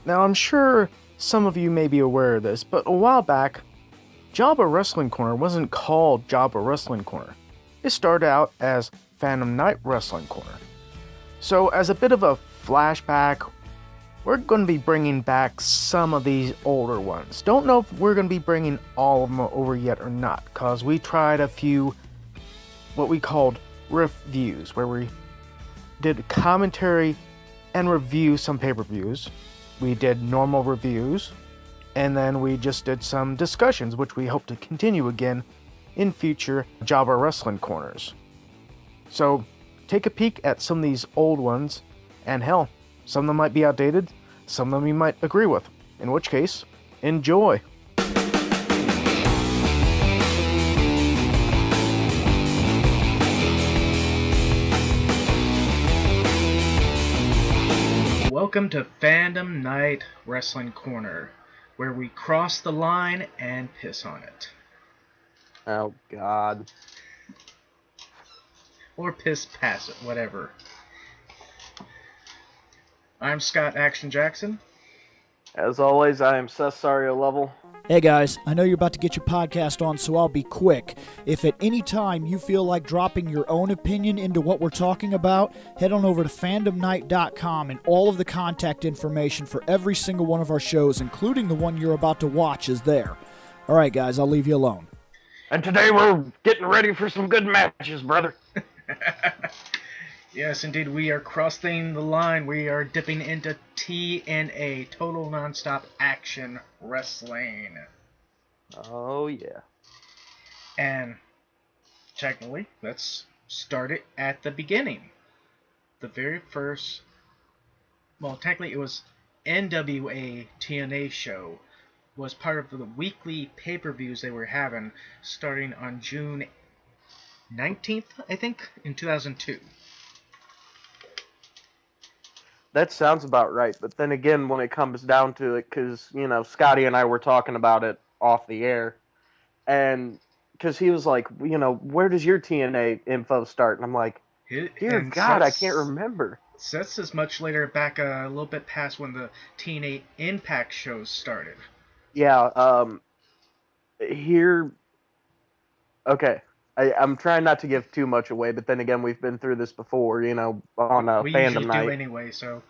Now, I'm sure some of you may be aware of this, but a while back, Jobba Wrestling Corner wasn't called Jobba Wrestling Corner. It started out as Phantom Night Wrestling Corner. So, as a bit of a flashback, we're going to be bringing back some of these older ones. Don't know if we're going to be bringing all of them over yet or not, because we tried a few what we called reviews, where we did commentary and review some pay-per-views. We did normal reviews, and then we just did some discussions, which we hope to continue again in future Jobber Wrestling Corners. So, take a peek at some of these old ones, and hell, some of them might be outdated, some of them you might agree with, in which case, enjoy! Welcome to Fandom Night Wrestling Corner, where we cross the line and piss on it. Oh, God. Or piss past it, whatever. I'm Scott Action Jackson. As always, I am Cesario Level. Hey guys, I know you're about to get your podcast on, so I'll be quick. If at any time you feel like dropping your own opinion into what we're talking about, head on over to fandomnight.com, and all of the contact information for every single one of our shows, including the one you're about to watch, is there. Alright guys, I'll leave you alone. And today we're getting ready for some good matches, brother. Yes, indeed, we are crossing the line. We are dipping into TNA, Total Nonstop Action Wrestling. Oh, yeah. And technically, let's start it at the beginning. The very first, well, technically it was NWA TNA show, was part of the weekly pay-per-views they were having, starting on June 19th, I think, in 2002. That sounds about right, but then again, when it comes down to it, because, Scotty and I were talking about it off the air, and because he was like, where does your TNA info start? And I'm like, dear God, I can't remember. That's as much later back, a little bit past when the TNA Impact shows started. Yeah, okay. I'm trying not to give too much away, but then again, we've been through this before, on we Fandom usually Night. do anyway, so.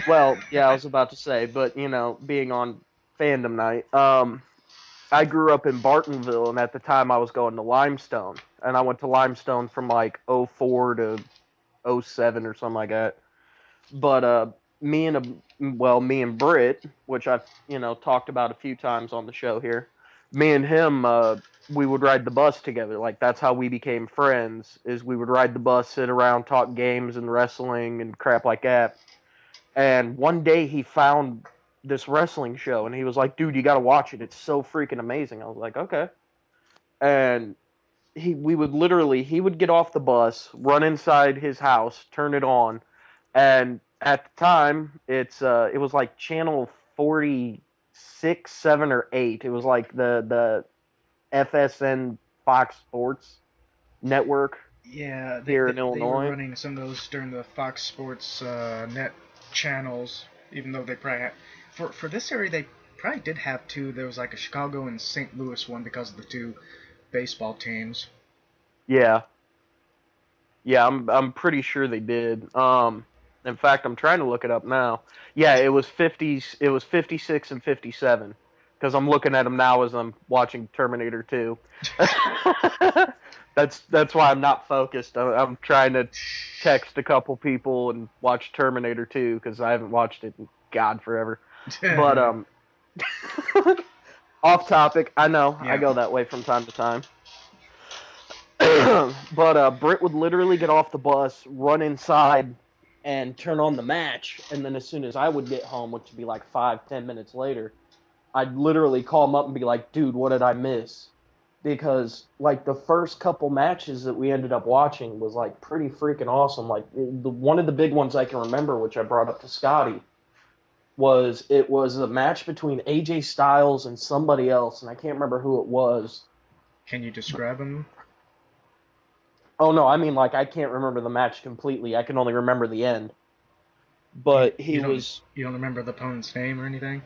Well, yeah, I was about to say, but, being on Fandom Night, I grew up in Bartonville, and at the time I was going to Limestone, and I went to Limestone from, like, '04 to '07 or something like that. But, me and Britt, which I've, talked about a few times on the show here, me and him, we would ride the bus together. Like, that's how we became friends, is we would ride the bus, sit around, talk games and wrestling and crap like that. And one day he found this wrestling show, and he was like, dude, you got to watch it. It's so freaking amazing. I was like, okay. And he would get off the bus, run inside his house, turn it on, and at the time, it was like channel 46, 7, or 8. It was like the FSN Fox Sports network. Yeah, here in they were Illinois. running some of those during the Fox Sports net channels, even though they probably had, for this area they probably did have two. There was like a Chicago and St. Louis one because of the two baseball teams. Yeah, I'm pretty sure they did. In fact, I'm trying to look it up now. Yeah, it was 50s. It was 56 and 57 because I'm looking at them now as I'm watching Terminator 2. That's why I'm not focused. I'm trying to text a couple people and watch Terminator 2 because I haven't watched it in God forever. But off topic. I know Yeah. I go that way from time to time. But Britt would literally get off the bus, run inside, and turn on the match. And then as soon as I would get home, which would be like 5-10 minutes later, I'd literally call him up and be like, dude, what did I miss? Because, like, the first couple matches that we ended up watching was, like, pretty freaking awesome. Like, one of the big ones I can remember, which I brought up to Scotty, was a match between AJ Styles and somebody else, and I can't remember who it was. Can you describe him? Oh, no, I mean, like, I can't remember the match completely. I can only remember the end. But You don't remember the opponent's name or anything?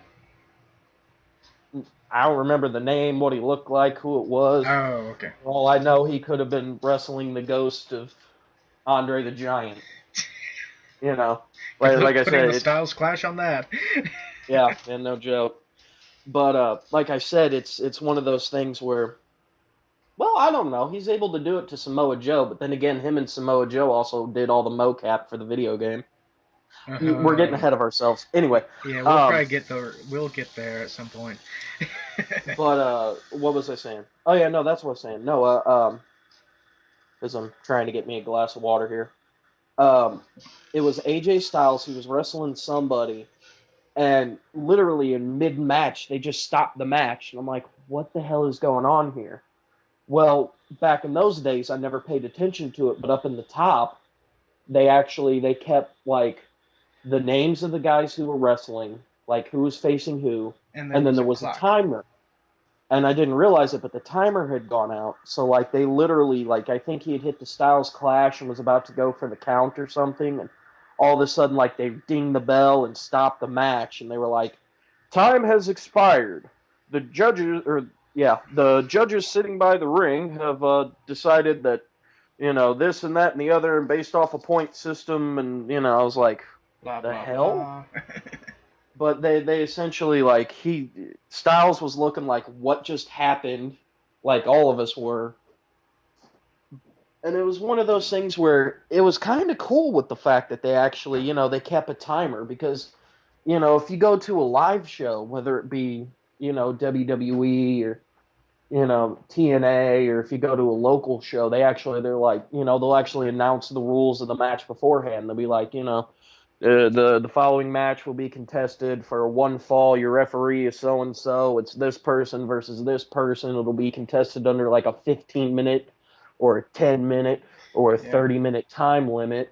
I don't remember the name, what he looked like, who it was. Oh, okay. For all I know, he could have been wrestling the ghost of Andre the Giant. You know, like I Putting said, the Styles Clash on that. yeah, and no joke. But like I said, it's one of those things where, well, I don't know. He's able to do it to Samoa Joe, but then again, him and Samoa Joe also did all the mocap for the video game. We're getting ahead of ourselves. Anyway, Yeah, um, we'll get there at some point. but what was I saying? Oh yeah, no, that's what I was saying. No, because I'm trying to get me a glass of water here. It was AJ Styles. He was wrestling somebody, and literally in mid match, they just stopped the match, and I'm like, what the hell is going on here? Well, back in those days, I never paid attention to it, but up in the top, they kept like the names of the guys who were wrestling, like who was facing who, And and then was there a was a clock. timer. And I didn't realize it, but the timer had gone out. So like they literally like I think he had hit the Styles Clash and was about to go for the count or something, and all of a sudden like they dinged the bell and stopped the match, and they were like, "Time has expired. The judges sitting by the ring have decided that this and that and the other, and based off a point system." And I was like, Blah "The blah hell?" blah. But they essentially like Styles was looking like what just happened, like all of us were. And it was one of those things where it was kind of cool with the fact that they actually, they kept a timer because, if you go to a live show, whether it be, WWE or, TNA, or if you go to a local show, they're like, they'll actually announce the rules of the match beforehand. They'll be like, the following match will be contested for one fall. Your referee is so and so. It's this person versus this person. It'll be contested under like a 15-minute or a 10-minute or a 30-minute time limit.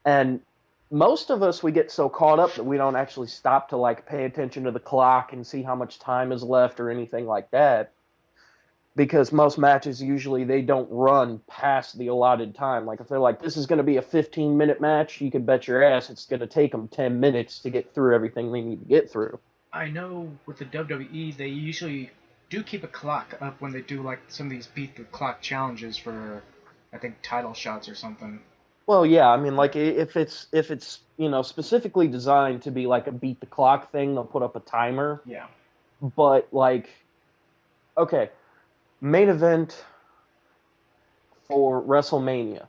And most of us, we get so caught up that we don't actually stop to like pay attention to the clock and see how much time is left or anything like that, because most matches usually they don't run past the allotted time. Like if they're like, this is going to be a 15-minute match, you can bet your ass it's going to take them 10 minutes to get through everything they need to get through. I know with the WWE, they usually do keep a clock up when they do like some of these beat the clock challenges for, I think, title shots or something. Well, yeah, I mean, like if it's specifically designed to be like a beat the clock thing, they'll put up a timer. Yeah. But like, okay, main event for WrestleMania,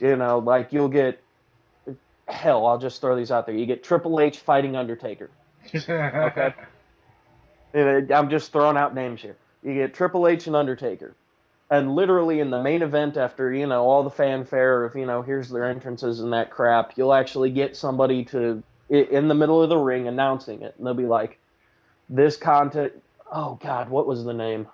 like you'll get, hell, I'll just throw these out there. You get Triple H fighting Undertaker. Okay. I'm just throwing out names here. You get Triple H and Undertaker. And literally in the main event, after, all the fanfare of, here's their entrances and that crap, you'll actually get somebody in the middle of the ring announcing it. And they'll be like, this content, oh God, what was the name?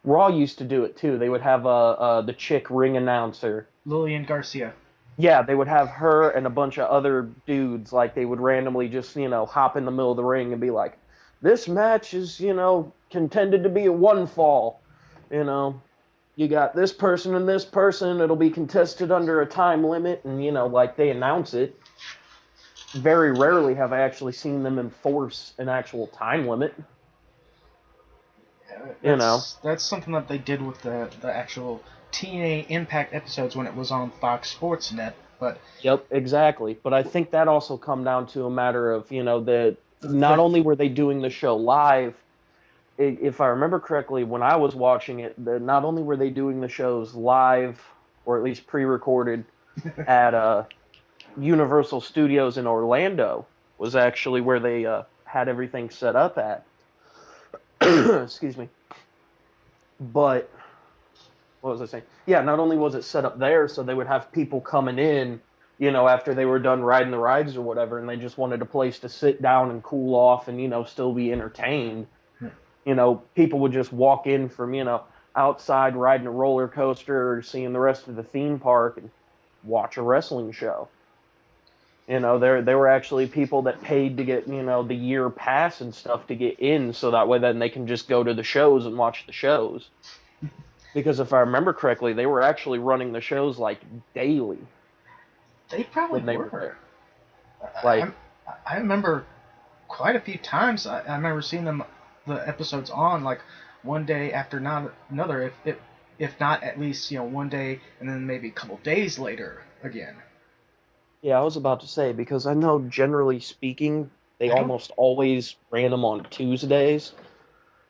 Raw used to do it too. They would have the chick ring announcer. Lillian Garcia. Yeah, they would have her and a bunch of other dudes. Like they would randomly just, hop in the middle of the ring and be like, this match is, contended to be a one fall. You got this person and this person. It'll be contested under a time limit. And, like they announce it. Very rarely have I actually seen them enforce an actual time limit. That's something that they did with the actual TNA Impact episodes when it was on Fox Sports Net. But Yep, exactly. But I think that also come down to a matter of, that not only were they doing the show live, if I remember correctly, when I was watching it, not only were they doing the shows live, or at least pre-recorded, at Universal Studios in Orlando, was actually where they had everything set up at. Excuse me. But what was I saying? Yeah, not only was it set up there, so they would have people coming in, after they were done riding the rides or whatever, and they just wanted a place to sit down and cool off and, still be entertained. People would just walk in from, outside riding a roller coaster or seeing the rest of the theme park and watch a wrestling show. There were actually people that paid to get, the year pass and stuff to get in, so that way then they can just go to the shows and watch the shows. Because if I remember correctly, they were actually running the shows like daily. They probably when they were there. were. Like, I remember quite a few times. I remember seeing them, the episodes on like one day after not another. If not at least one day and then maybe a couple days later again. yeah, I was about to say, because I know generally speaking, they I don't. almost always ran them on Tuesdays.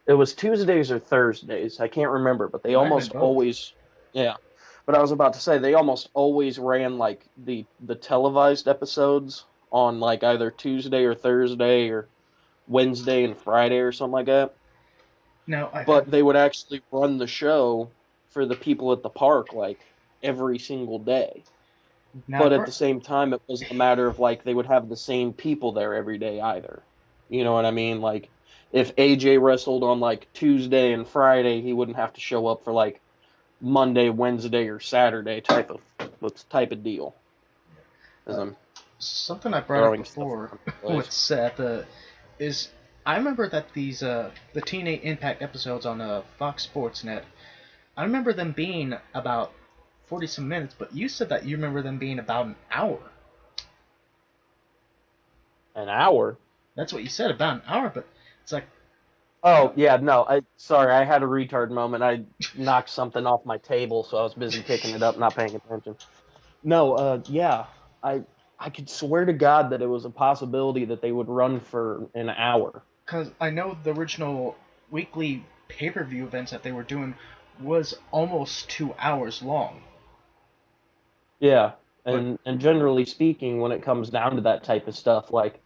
It was Tuesdays or Thursdays. I can't remember, but It they might have been almost both. always, yeah. But I was about to say they almost always ran like the televised episodes on like either Tuesday or Thursday or Wednesday and Friday or something like that. No, I But they would actually run the show for the people at the park like every single day. now But at the same time, it wasn't a matter of like they would have the same people there every day either. You know what I mean? Like if AJ wrestled on like Tuesday and Friday, he wouldn't have to show up for like Monday, Wednesday, or Saturday type of deal. As I'm something I brought up throwing stuff before around the with place. Seth is I remember that these the TNA Impact episodes on Fox Sports Net. I remember them being about 40 some minutes, but you said that you remember them being about an hour. An hour. That's what you said, about an hour, but it's like, uh, Oh yeah, no. Sorry, I had a retard moment. I knocked something off my table, so I was busy picking it up, not paying attention. No, yeah, I I could swear to God that it was a possibility that they would run for an hour. because I know the original weekly pay-per-view events that they were doing was almost 2 hours long. Yeah, But and generally speaking, when it comes down to that type of stuff, like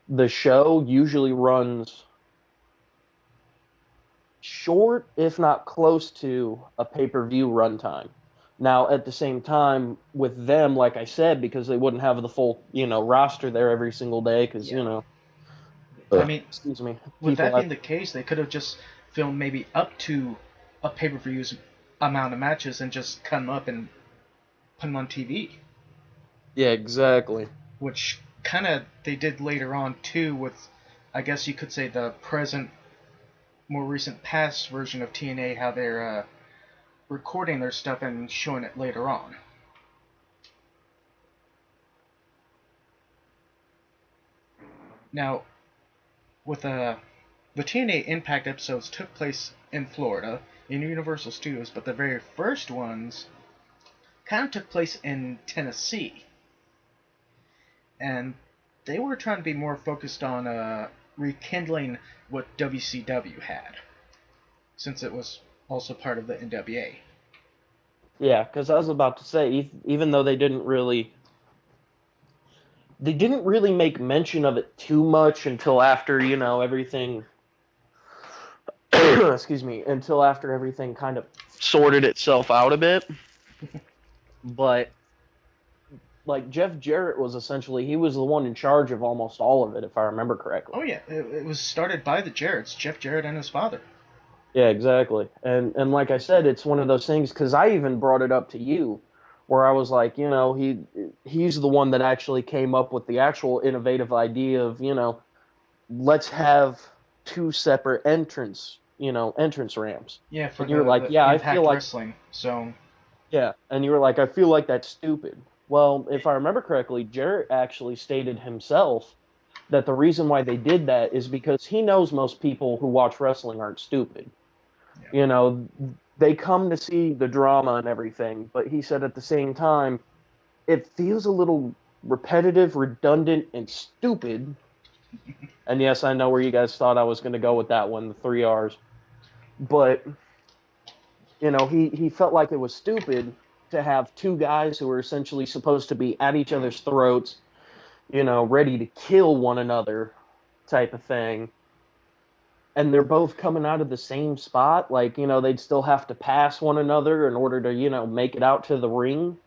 the show usually runs short, if not close to a pay-per-view runtime. Now, at the same time, with them, like I said, because they wouldn't have the full, roster there every single day, because, yeah, I ugh, mean, excuse me, with people that have, being the case, they could have just filmed maybe up to a pay-per-view's amount of matches and just cut them up and put them on TV, yeah, exactly. which kind of they did later on too with, I guess you could say, the present, more recent past version of TNA, how they're recording their stuff and showing it later on. Now, with the TNA Impact episodes took place in Florida in Universal Studios, but the very first ones kind of took place in Tennessee, and they were trying to be more focused on rekindling what WCW had, since it was also part of the NWA. Yeah, because I was about to say, even though they didn't really make mention of it too much until after, everything, excuse me, until after everything kind of sorted itself out a bit. But like Jeff Jarrett was essentially, he was the one in charge of almost all of it, if I remember correctly. Oh yeah, it was started by the Jarretts, Jeff Jarrett and his father. Yeah, exactly. And like I said, it's one of those things because I even brought it up to you, where I was like, he's the one that actually came up with the actual innovative idea of, let's have two separate entrance ramps. Yeah, for And you're like, the yeah, I feel Impact like, Wrestling. So yeah. And you were like, I feel like that's stupid. Well, if I remember correctly, Jarrett actually stated himself that the reason why they did that is because he knows most people who watch wrestling aren't stupid. yeah, You know, they come to see the drama and everything, but he said at the same time, it feels a little repetitive, redundant, and stupid. And yes, I know where you guys thought I was going to go with that one, the three R's. But, he felt like it was stupid to have two guys who were essentially supposed to be at each other's throats, ready to kill one another type of thing. And they're both coming out of the same spot. Like, they'd still have to pass one another in order to, make it out to the ring.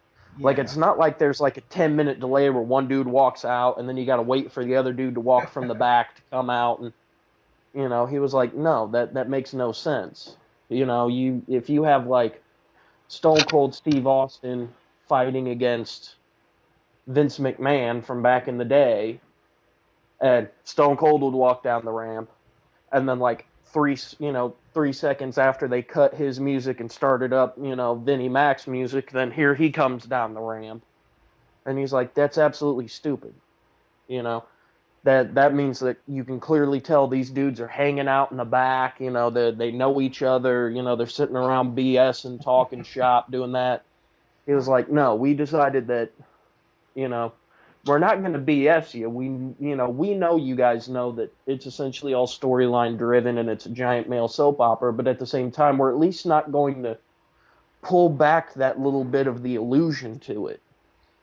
Like, yeah. it's not like there's like a 10-minute delay where one dude walks out and then you got to wait for the other dude to walk from the back to come out. And, he was like, no, that makes no sense. If you have like Stone Cold Steve Austin fighting against Vince McMahon from back in the day, and Stone Cold would walk down the ramp, and then like 3 seconds after they cut his music and started up, Vinnie Mac's music, then here he comes down the ramp. And he's like, that's absolutely stupid. You know, that means that you can clearly tell these dudes are hanging out in the back. You know, they know each other. You know, they're sitting around BS and talking shop, doing that. He was like, no, we decided that, you know, we're not going to BS you. We know you guys know that it's essentially all storyline driven and it's a giant male soap opera, but at the same time, we're at least not going to pull back that little bit of the illusion to it.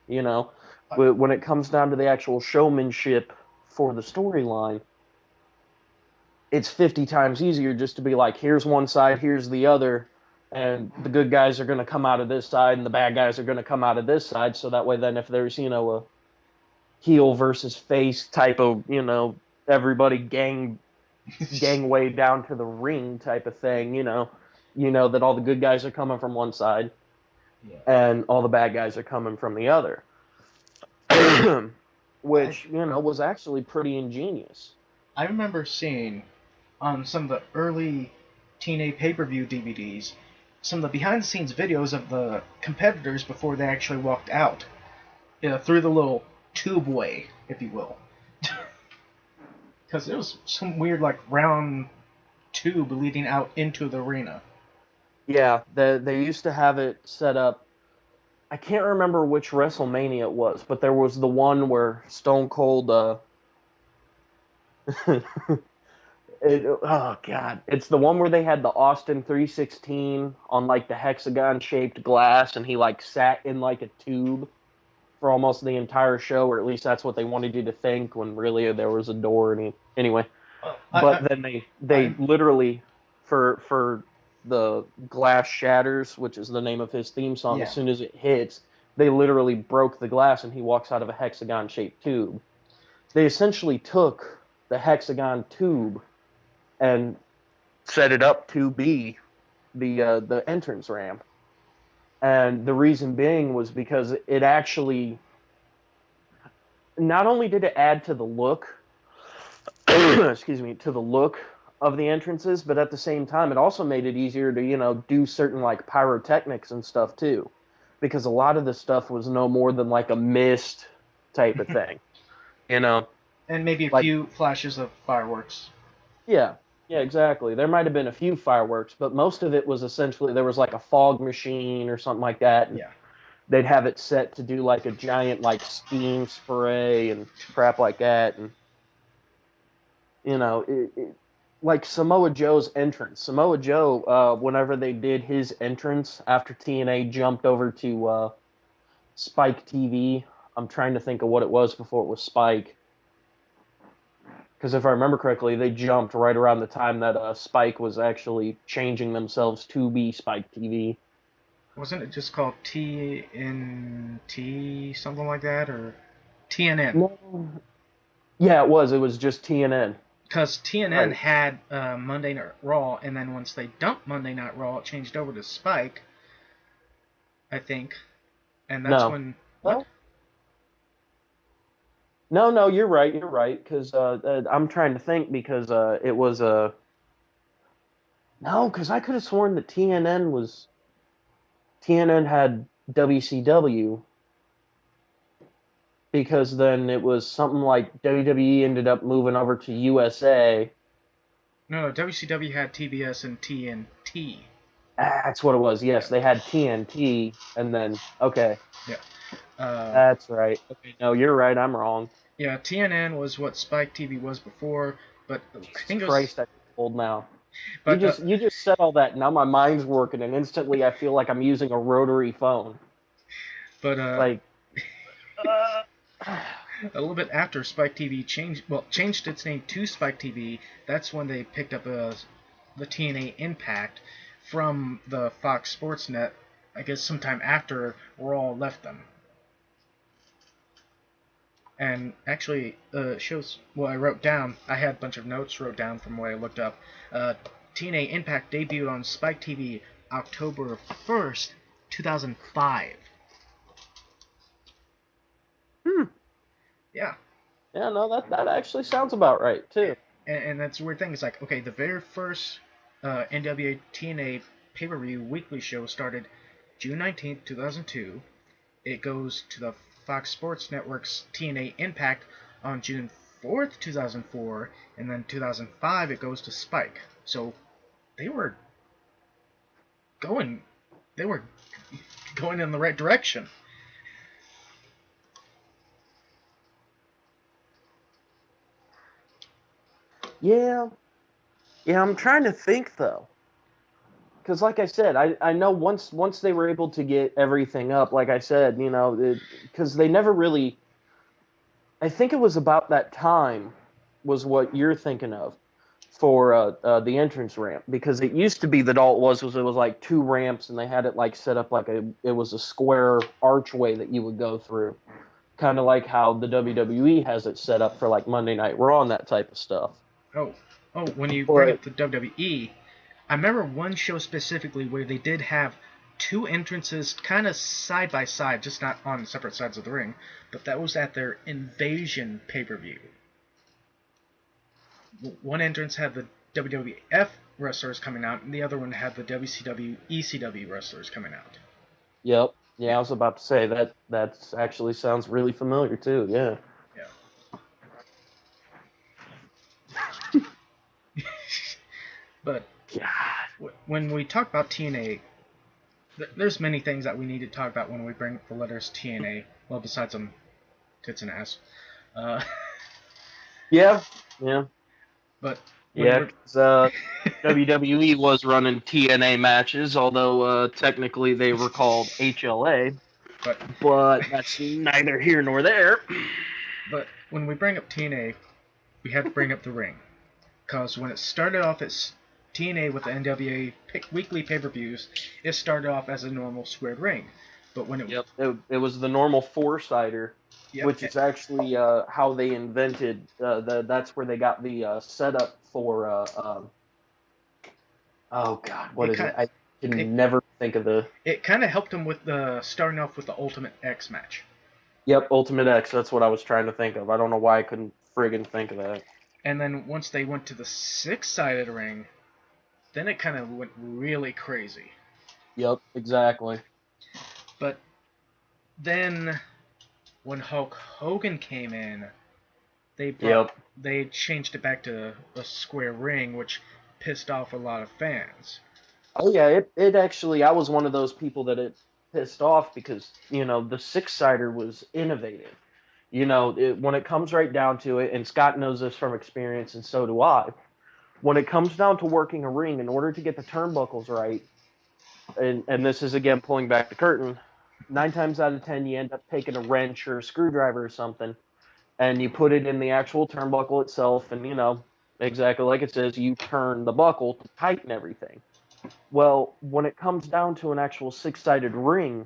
You know, when it comes down to the actual showmanship for the storyline, it's 50 times easier just to be like, here's one side, here's the other, and the good guys are going to come out of this side and the bad guys are going to come out of this side. So that way, then if there's, a heel versus face type of, everybody gangway down to the ring type of thing, that all the good guys are coming from one side and all the bad guys are coming from the other. Which, was actually pretty ingenious. I remember seeing on some of the early TNA pay-per-view DVDs some of the behind-the-scenes videos of the competitors before they actually walked out, through the little tube way, if you will. Because there was some weird, like, round tube leading out into the arena. Yeah, they used to have it set up. I can't remember which WrestleMania it was, but there was the one where Stone Cold. Oh God, it's the one where they had the Austin 316 on like the hexagon shaped glass, and he like sat in like a tube for almost the entire show, or at least that's what they wanted you to think when really there was a door. Anyway, but then they literally for the glass shatters, which is the name of his theme song. Yeah. As soon as it hits, they literally broke the glass, and he walks out of a hexagon shaped tube. They essentially took the hexagon tube and set it up to be the entrance ramp. And the reason being was because it actually not only did it add to the look, excuse me, to the look of the entrances, but at the same time, it also made it easier to, do certain like pyrotechnics and stuff too, because a lot of the stuff was no more than like a mist type of thing, And maybe a like, few flashes of fireworks. Yeah, yeah, exactly. There might have been a few fireworks, but most of it was essentially there was like a fog machine or something like that, and Yeah. they'd have it set to do like a giant like steam spray and crap like that, and like Samoa Joe's entrance. Samoa Joe, whenever they did his entrance after TNA jumped over to Spike TV, I'm trying to think of what it was before it was Spike. Because if I remember correctly, they jumped right around the time that Spike was actually changing themselves to be Spike TV. Wasn't it just called TNT, something like that, or TNN? No. Yeah, it was. It was just TNN. Because TNN Right. had Monday Night Raw, and then once they dumped Monday Night Raw, it changed over to Spike, I think. And that's when... What? No, you're right. You're right. Because I'm trying to think because it was a. No, because I could have sworn that TNN had WCW. Because then it was something like WWE ended up moving over to USA. No, WCW had TBS and TNT. That's what it was. Yes, they had TNT, and then okay. Yeah. That's right. Okay, no, you're right. I'm wrong. Yeah, TNN was what Spike TV was before, but I think it was... Christ, I feel old now. But, You just said all that. Now my mind's working, and instantly I feel like I'm using a rotary phone. But Like. A little bit after Spike TV changed its name to Spike TV, that's when they picked up the TNA Impact from the Fox Sports Net, I guess sometime after Raw left them. And actually, shows, I wrote down, I had a bunch of notes wrote down from what I looked up. TNA Impact debuted on Spike TV October 1st, 2005. Yeah. Yeah, no, that actually sounds about right, too. And that's the weird thing. It's like, okay, the very first NWA TNA pay-per-view weekly show started June 19th, 2002. It goes to the Fox Sports Network's TNA Impact on June 4th, 2004, and then 2005 it goes to Spike. So they were going they were going in the right direction. Yeah, I'm trying to think though, because like I said, I know once they were able to get everything up, like I said, because they never really. I think it was about that time was what you're thinking of for the entrance ramp, because it used to be that all it was like two ramps and they had it like set up like it was a square archway that you would go through, kind of like how the WWE has it set up for like Monday Night Raw and that type of stuff. Oh, when you bring But up the WWE, I remember one show specifically where they did have two entrances kind of side by side, just not on separate sides of the ring, but that was at their Invasion pay-per-view. One entrance had the WWF wrestlers coming out, and the other one had the WCW, ECW wrestlers coming out. yep, yeah, Yeah. I was about to say that actually sounds really familiar too. Yeah. But God. when we talk about TNA, there's many things that we need to talk about when we bring up the letters TNA. Well, besides some tits and ass. Yeah. But when Yeah, we're 'cause WWE was running TNA matches, although technically they were called HLA, but but that's neither here nor there. but when we bring up TNA, we have to bring up the ring, because when it started off as TNA with the NWA weekly pay-per-views, it started off as a normal squared ring. But when Yep, it was the normal four-sider, which is actually how they invented that's where they got the setup for oh God, what is it? I can never think of the. It kind of helped them with the starting off with the Ultimate X match. Yep, Ultimate X. That's what I was trying to think of. I don't know why I couldn't friggin' think of that. And then once they went to the six-sided ring, then it kind of went really crazy. Yep, exactly. But then when Hulk Hogan came in, they changed it back to a square ring, which pissed off a lot of fans. Oh yeah, it actually, I was one of those people that it pissed off because, the six-sider was innovative. When it comes right down to it, and Scott knows this from experience, and so do I, when it comes down to working a ring, in order to get the turnbuckles right, and this is again pulling back the curtain, 9 times out of 10 you end up taking a wrench or a screwdriver or something, and you put it in the actual turnbuckle itself, and exactly like it says, you turn the buckle to tighten everything. Well, when it comes down to an actual six-sided ring,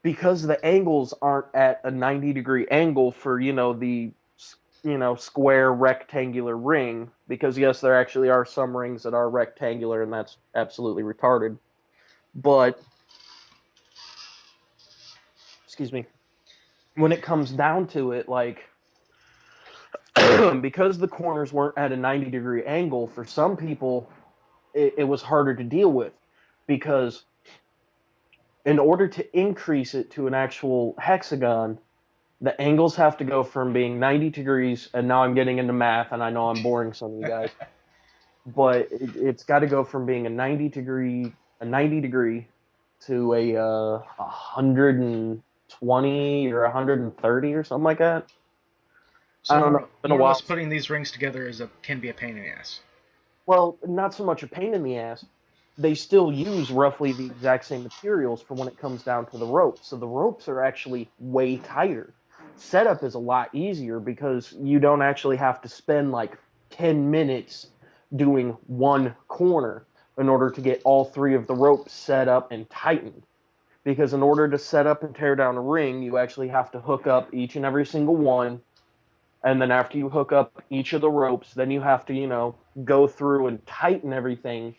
because the angles aren't at a 90-degree angle for, the square rectangular ring, because yes, there actually are some rings that are rectangular, and that's absolutely retarded. But excuse me, when it comes down to it, like because the corners weren't at a 90-degree angle, for some people it was harder to deal with, because in order to increase it to an actual hexagon, the angles have to go from being 90 degrees, and now I'm getting into math, and I know I'm boring some of you guys, but it's got to go from being a 90 degree to a 120 or 130 or something like that. So I don't know. It's been a more or less, while. putting these rings together can be a pain in the ass. Well, not so much a pain in the ass. They still use roughly the exact same materials for when it comes down to the ropes. So the ropes are actually way tighter. Setup is a lot easier because you don't actually have to spend like 10 minutes doing one corner in order to get all three of the ropes set up and tightened. Because in order to set up and tear down a ring, you actually have to hook up each and every single one, and then after you hook up each of the ropes, then you have to, go through and tighten everything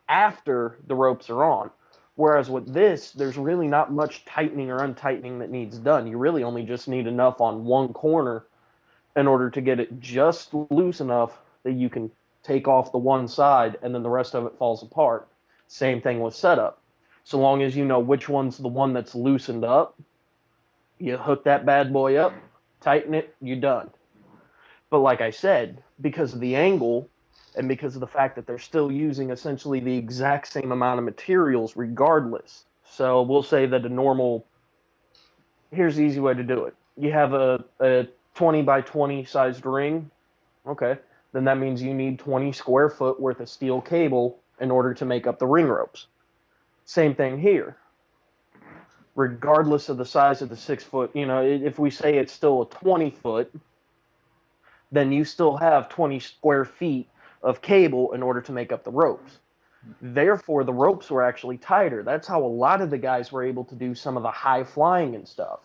after the ropes are on. Whereas with this, there's really not much tightening or untightening that needs done. You really only just need enough on one corner in order to get it just loose enough that you can take off the one side, and then the rest of it falls apart. Same thing with setup. So long as you know which one's the one that's loosened up, You hook that bad boy up, tighten it, you're done. But like I said, because of the angle and because of the fact that they're still using essentially the exact same amount of materials regardless. So we'll say that a normal, here's the easy way to do it. You have a 20 by 20 sized ring. Okay. Then that means you need 20 square foot worth of steel cable in order to make up the ring ropes. Same thing here. Regardless of the size of the 6 foot, if we say it's still a 20 foot, then you still have 20 square feet of cable in order to make up the ropes. Therefore, the ropes were actually tighter. That's how a lot of the guys were able to do some of the high flying and stuff.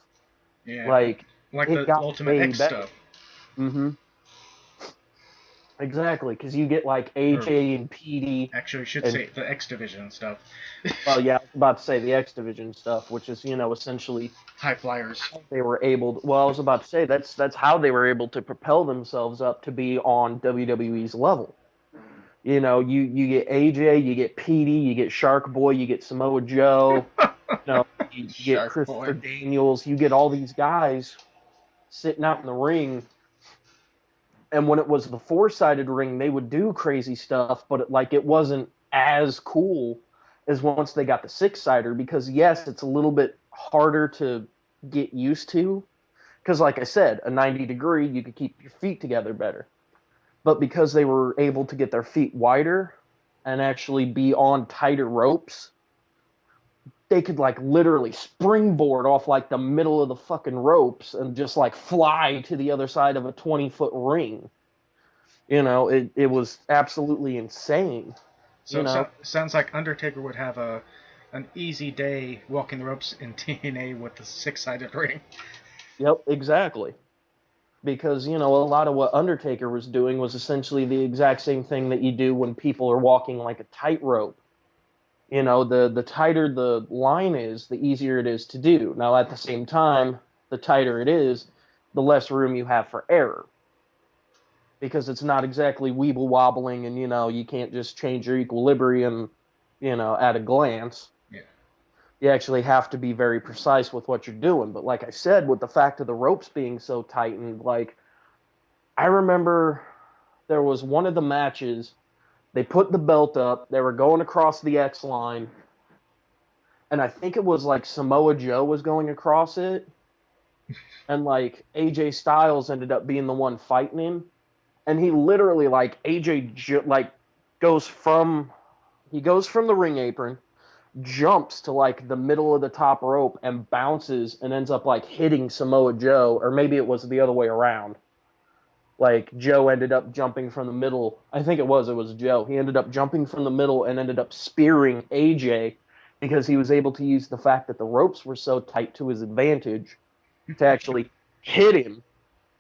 Yeah, Like, like it the got Ultimate way X better. stuff. Mm-hmm. Exactly, because you get like AJ and PD. Actually, I should And, say the X Division stuff. well, yeah, I was about to say the X Division stuff, which is, essentially High flyers. they were able to, well, I was about to say that's how they were able to propel themselves up to be on WWE's level. You get AJ, you get PD, you get Shark Boy, you get Samoa Joe, you get Shark Christopher Boy. Daniels, you get all these guys sitting out in the ring. And when it was the four-sided ring, they would do crazy stuff, but it wasn't as cool as once they got the six-sider, because yes, it's a little bit harder to get used to. Because like I said, a 90-degree, you could keep your feet together better. But because they were able to get their feet wider and actually be on tighter ropes, they could literally springboard off the middle of the fucking ropes and just fly to the other side of a 20-foot ring. It was absolutely insane. So it sounds like Undertaker would have an easy day walking the ropes in TNA with the six-sided ring. Yep, exactly. Because, a lot of what Undertaker was doing was essentially the exact same thing that you do when people are walking like a tightrope. The tighter the line is, the easier it is to do. Now, at the same time, the tighter it is, the less room you have for error. Because it's not exactly weeble wobbling and, you can't just change your equilibrium, at a glance. Yeah. You actually have to be very precise with what you're doing. But like I said, with the fact of the ropes being so tightened, I remember there was one of the matches, they put the belt up, they were going across the X line, and I think it was Samoa Joe was going across it, and AJ Styles ended up being the one fighting him, and he literally goes from the ring apron, jumps to the middle of the top rope and bounces and ends up hitting Samoa Joe, or maybe it was the other way around. Joe ended up jumping from the middle. I think it was Joe. He ended up jumping from the middle and ended up spearing AJ because he was able to use the fact that the ropes were so tight to his advantage to actually hit him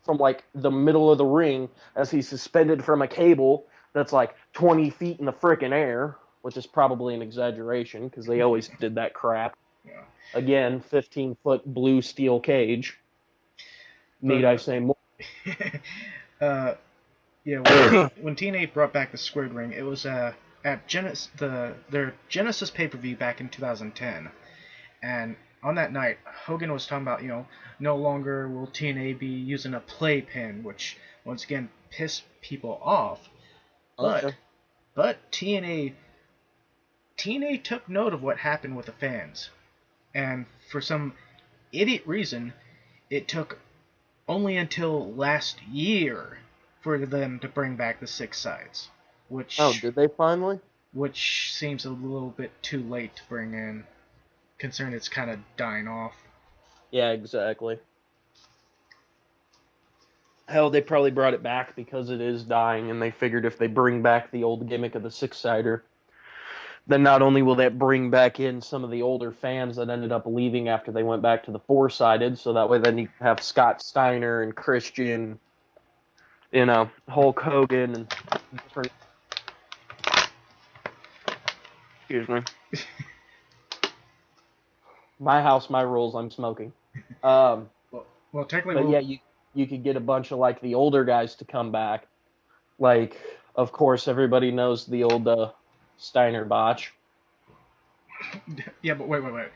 from the middle of the ring as he's suspended from a cable that's 20 feet in the frickin' air, which is probably an exaggeration because they always did that crap. Yeah. Again, 15-foot blue steel cage. Need I say more? Yeah, when TNA brought back the squared ring, it was at their Genesis pay-per-view back in 2010, and on that night, Hogan was talking about, no longer will TNA be using a playpen, which once again pissed people off. Okay. But TNA took note of what happened with the fans, and for some idiot reason, it took only until last year for them to bring back the six sides, Did they finally? which seems a little bit too late to bring in, considering it's kind of dying off. Yeah, exactly. Hell, they probably brought it back because it is dying, and they figured if they bring back the old gimmick of the six-sider, then not only will that bring back in some of the older fans that ended up leaving after they went back to the four-sided, so that way then you have Scott Steiner and Christian, Hulk Hogan and different. Excuse me. My house, my rules. I'm smoking. Well, technically, But yeah, you could get a bunch of the older guys to come back. Of course, everybody knows the old Steiner botch. yeah, but wait.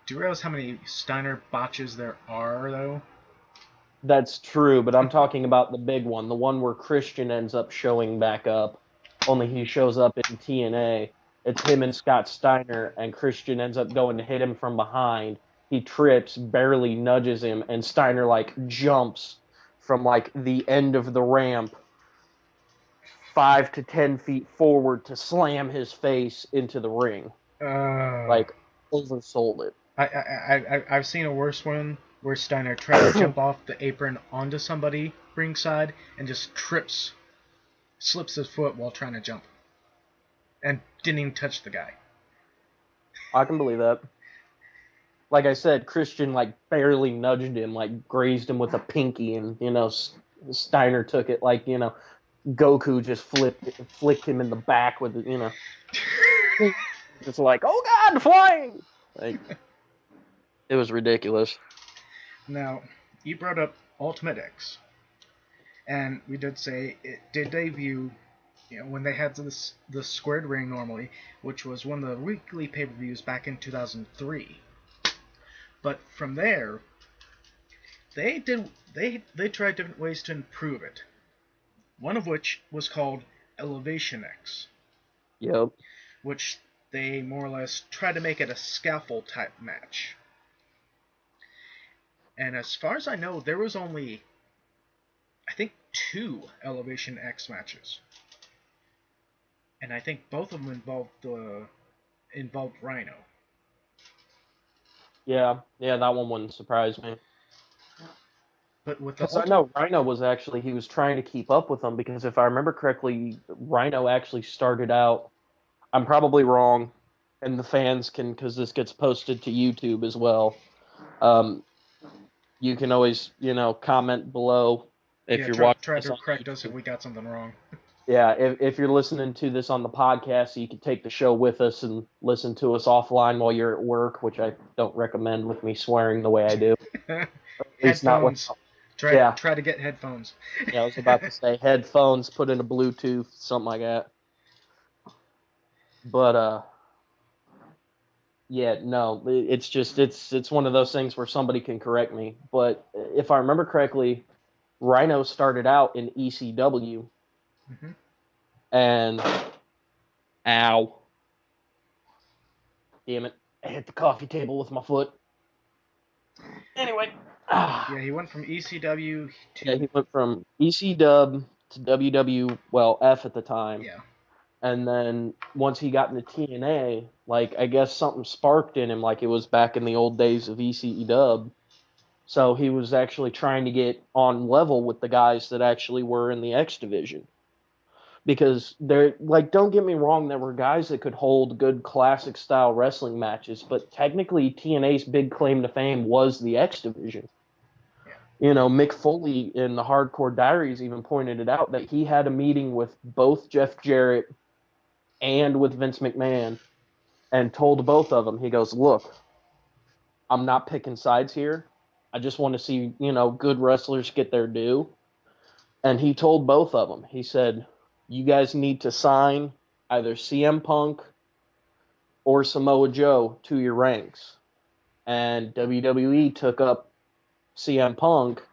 Do you realize how many Steiner botches there are, though? That's true, but I'm talking about the big one, the one where Christian ends up showing back up. Only he shows up in TNA. It's him and Scott Steiner, and Christian ends up going to hit him from behind. He trips, barely nudges him, and Steiner like jumps from like the end of the ramp 5 to 10 feet forward to slam his face into the ring. Like oversold it. I've seen a worse one where Steiner tried to jump off the apron onto somebody ringside and just slips his foot while trying to jump, and didn't even touch the guy. I can believe that. Like I said, Christian like barely nudged him, like grazed him with a pinky, and Steiner took it like Goku just flicked him in the back with just like, oh god, flying! Like, it was ridiculous. Now, you brought up Ultimate X, and we did say it did debut, when they had the squared ring normally, which was one of the weekly pay-per-views back in 2003. But from there, they tried different ways to improve it. One of which was called Elevation X. Yep. Which they more or less tried to make it a scaffold type match. And as far as I know, there was only, I think, 2 Elevation X matches. And I think both of them involved Rhino. Yeah, that one wouldn't surprise me. But with the Because I know Rhino he was trying to keep up with them, because if I remember correctly, Rhino actually started out, I'm probably wrong, and the fans can, because this gets posted to YouTube as well. You can always, comment below if you're watching. Try to correct us if we got something wrong. Yeah, if you're listening to this on the podcast, so you can take the show with us and listen to us offline while you're at work, which I don't recommend with me swearing the way I do. Headphones. Try to get headphones. Yeah, I was about to say headphones, put in a Bluetooth, something like that. But yeah, no, it's just it's one of those things where somebody can correct me. But if I remember correctly, Rhino started out in ECW, and ow, damn it, I hit the coffee table with my foot. Anyway, yeah, he went from ECW to he went from ECW to WWF at the time. Yeah. And then once he got into TNA, like, I guess something sparked in him, like it was back in the old days of ECW. So he was actually trying to get on level with the guys that actually were in the X division. Because don't get me wrong, there were guys that could hold good classic style wrestling matches, but technically TNA's big claim to fame was the X division. Yeah. Mick Foley in the Hardcore Diaries even pointed it out, that he had a meeting with both Jeff Jarrett and with Vince McMahon, and told both of them, he goes, look, I'm not picking sides here. I just want to see, good wrestlers get their due. And he told both of them, he said, you guys need to sign either CM Punk or Samoa Joe to your ranks. And WWE took up CM Punk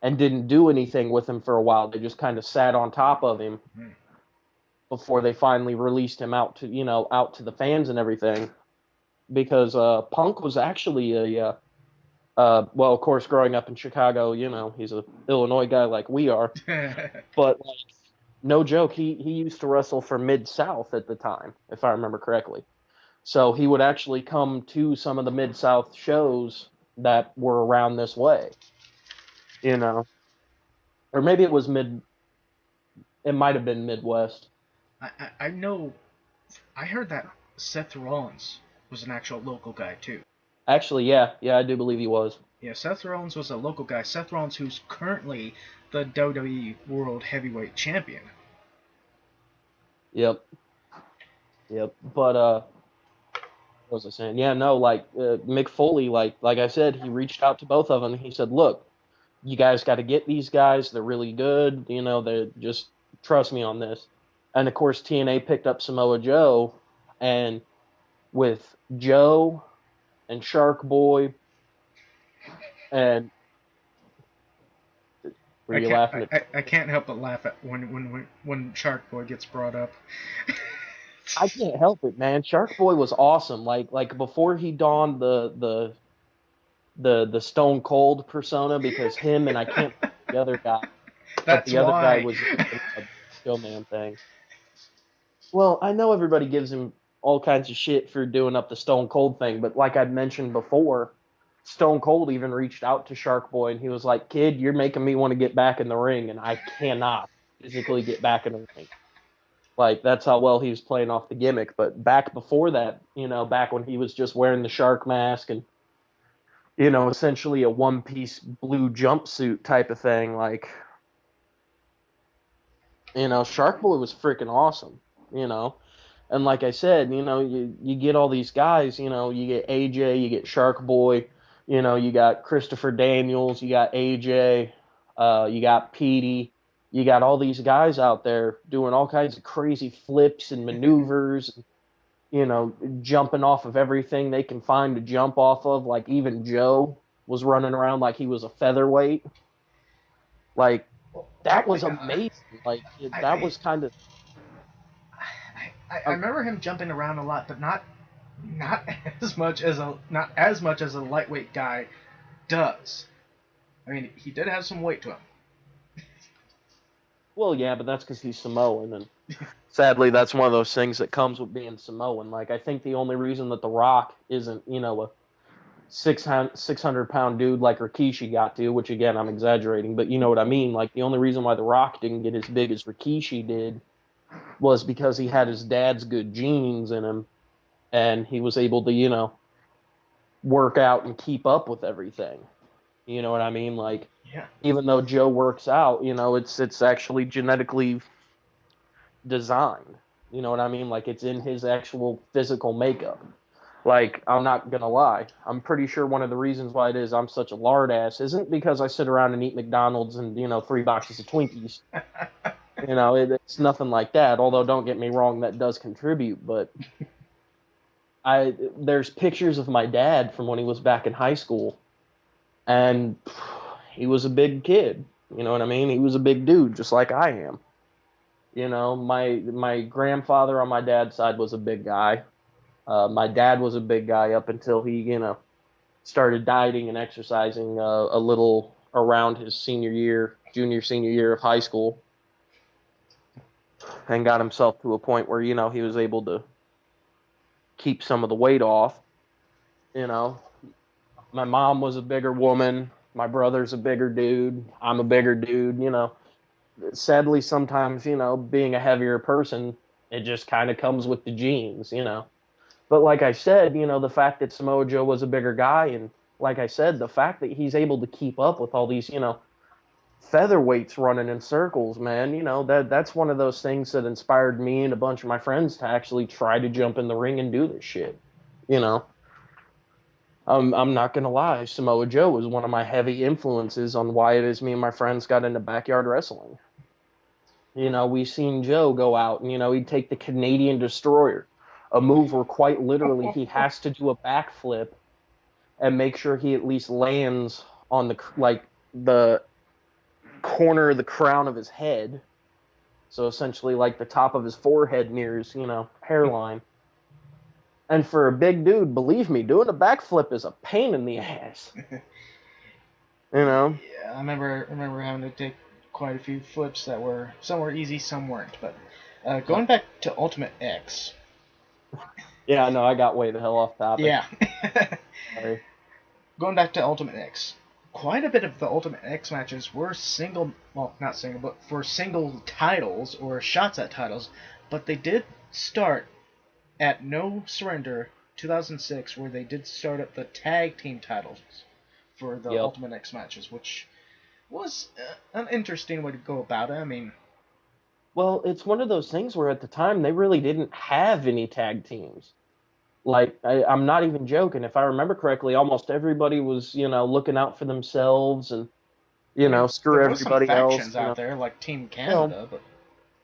and didn't do anything with him for a while. They just kind of sat on top of him before they finally released him out to the fans and everything. Because Punk was actually well, of course, growing up in Chicago, he's an Illinois guy like we are. But no joke, he used to wrestle for Mid-South at the time, if I remember correctly. So he would actually come to some of the Mid-South shows that were around this way, Or maybe it was it might have been Midwest. I know, I heard that Seth Rollins was an actual local guy, too. Actually, yeah, I do believe he was. Yeah, Seth Rollins was a local guy. Seth Rollins, who's currently the WWE World Heavyweight Champion. Yep. But what was I saying? Yeah, no, Mick Foley, like I said, he reached out to both of them. He said, look, you guys got to get these guys. They're really good. They just trust me on this. And of course, TNA picked up Samoa Joe, and with Joe, and Shark Boy, and were you laughing at? I can't help but laugh at when Shark Boy gets brought up. I can't help it, man. Shark Boy was awesome. Like before he donned the Stone Cold persona, because him and I can't think of the other guy, but That's the other guy why. was doing a showman thing. Well, I know everybody gives him all kinds of shit for doing up the Stone Cold thing, but like I'd mentioned before, Stone Cold even reached out to Shark Boy and he was like, "Kid, you're making me want to get back in the ring, and I cannot physically get back in the ring." Like that's how well he was playing off the gimmick. But back before that, back when he was just wearing the shark mask and essentially a one-piece blue jumpsuit type of thing, like Shark Boy was freaking awesome. You know, and like I said, you get all these guys, you get AJ, you get Shark Boy, you got Christopher Daniels, you got AJ, you got Petey, you got all these guys out there doing all kinds of crazy flips and maneuvers, jumping off of everything they can find to jump off of. Like even Joe was running around like he was a featherweight. Like that was amazing. Like that I, was kind of. I remember him jumping around a lot, but not not as much as a lightweight guy does. I mean, he did have some weight to him. Well, yeah, but that's because he's Samoan, and sadly, that's one of those things that comes with being Samoan. Like, I think the only reason that The Rock isn't, a 600 pound dude like Rikishi got to, which again, I'm exaggerating, but you know what I mean. Like, the only reason why The Rock didn't get as big as Rikishi did was because he had his dad's good genes in him, and he was able to, work out and keep up with everything. You know what I mean? Like, Yeah. even though Joe works out, it's actually genetically designed. You know what I mean? Like it's in his actual physical makeup. Like I'm not gonna lie, I'm pretty sure one of the reasons why it is I'm such a lard ass isn't because I sit around and eat McDonald's and 3 boxes of Twinkies. It's nothing like that. Although don't get me wrong, that does contribute. But there's pictures of my dad from when he was back in high school, and he was a big kid. You know what I mean? He was a big dude, just like I am. My grandfather on my dad's side was a big guy. My dad was a big guy up until he, started dieting and exercising a little around his junior, senior year of high school, and got himself to a point where, he was able to keep some of the weight off. You know, my mom was a bigger woman. My brother's a bigger dude. I'm a bigger dude. Sadly, sometimes, being a heavier person, it just kind of comes with the genes. But like I said, the fact that Samoa Joe was a bigger guy, and like I said, the fact that he's able to keep up with all these, featherweights running in circles, man, that's one of those things that inspired me and a bunch of my friends to actually try to jump in the ring and do this shit. You know, I'm not gonna lie, Samoa Joe was one of my heavy influences on why it is me and my friends got into backyard wrestling. We seen Joe go out and, he'd take the Canadian Destroyer, a move where quite literally he has to do a backflip and make sure he at least lands on the corner of the crown of his head. So essentially like the top of his forehead near his, hairline. And for a big dude, believe me, doing a backflip is a pain in the ass. Yeah, I remember having to take quite a few flips that some were easy, some weren't. But going back to Ultimate X. Yeah, no, I got way the hell off topic. Yeah. Sorry. Going back to Ultimate X. Quite a bit of the Ultimate X matches were not single, but for single titles or shots at titles. But they did start at No Surrender 2006, where they did start up the tag team titles for the Ultimate X matches, which was an interesting way to go about it. I mean, well, it's one of those things where at the time they really didn't have any tag teams. Like, I'm not even joking. If I remember correctly, almost everybody was, looking out for themselves and, screw there was some everybody else. factions out there like Team Well, Canada, but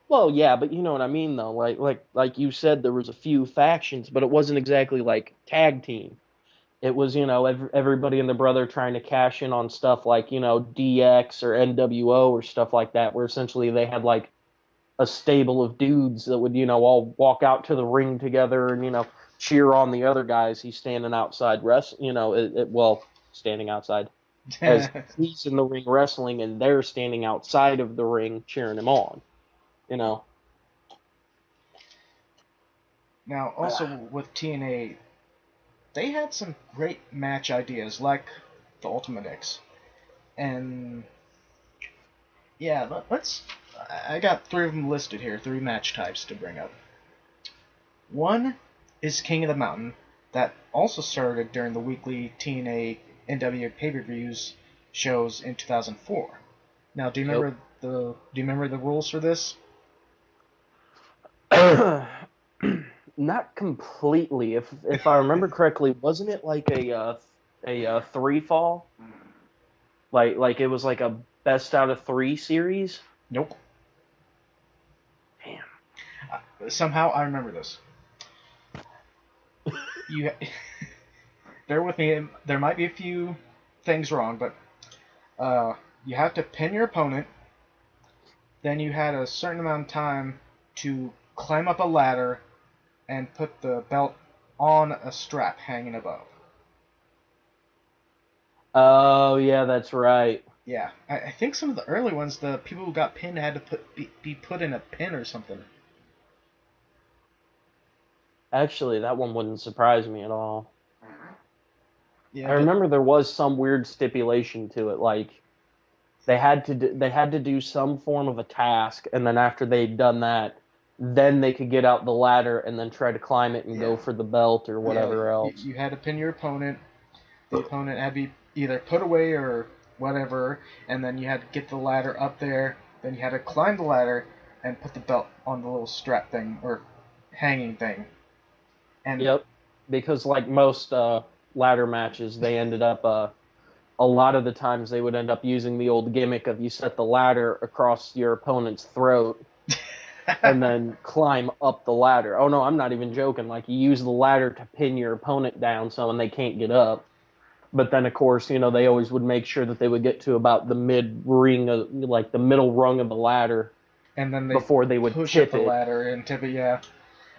well, yeah, but you know what I mean, though. Like you said, there was a few factions, but it wasn't exactly like tag team. It was, everybody and their brother trying to cash in on stuff like, DX or NWO or stuff like that, where essentially they had like a stable of dudes that would, all walk out to the ring together and, cheer on the other guys. He's standing outside standing outside as he's in the ring wrestling and they're standing outside of the ring cheering him on, you know. Now, also with TNA, they had some great match ideas, like the Ultimate X. And yeah, let's. I got 3 of them listed here, 3 match types to bring up. One is King of the Mountain, that also started during the weekly TNA NW pay-per-views shows in 2004. Now, do you remember the rules for this? Not completely. If I remember correctly, wasn't it like a 3 fall? Like it was like a best out of 3 series? Nope. Damn. Somehow I remember this. You bear with me. There might be a few things wrong, but you have to pin your opponent. Then you had a certain amount of time to climb up a ladder and put the belt on a strap hanging above. Oh yeah, that's right. Yeah, I think some of the early ones, the people who got pinned had to be put in a pin or something. Actually, that one wouldn't surprise me at all. Yeah, I remember there was some weird stipulation to it, like they had to do some form of a task, and then after they'd done that, then they could get out the ladder and then try to climb it and go for the belt or whatever else. You had to pin your opponent. The opponent had to be either put away or whatever, and then you had to get the ladder up there. Then you had to climb the ladder and put the belt on the little strap thing or hanging thing. And Yep, because like most ladder matches, they ended up a lot of the times they would end up using the old gimmick of you set the ladder across your opponent's throat and then climb up the ladder. Oh no, I'm not even joking. Like you use the ladder to pin your opponent down so when they can't get up. But then of course, they always would make sure that they would get to about the mid ring of like the middle rung of the ladder and then before they would push tip up the it ladder and tip it. Yeah.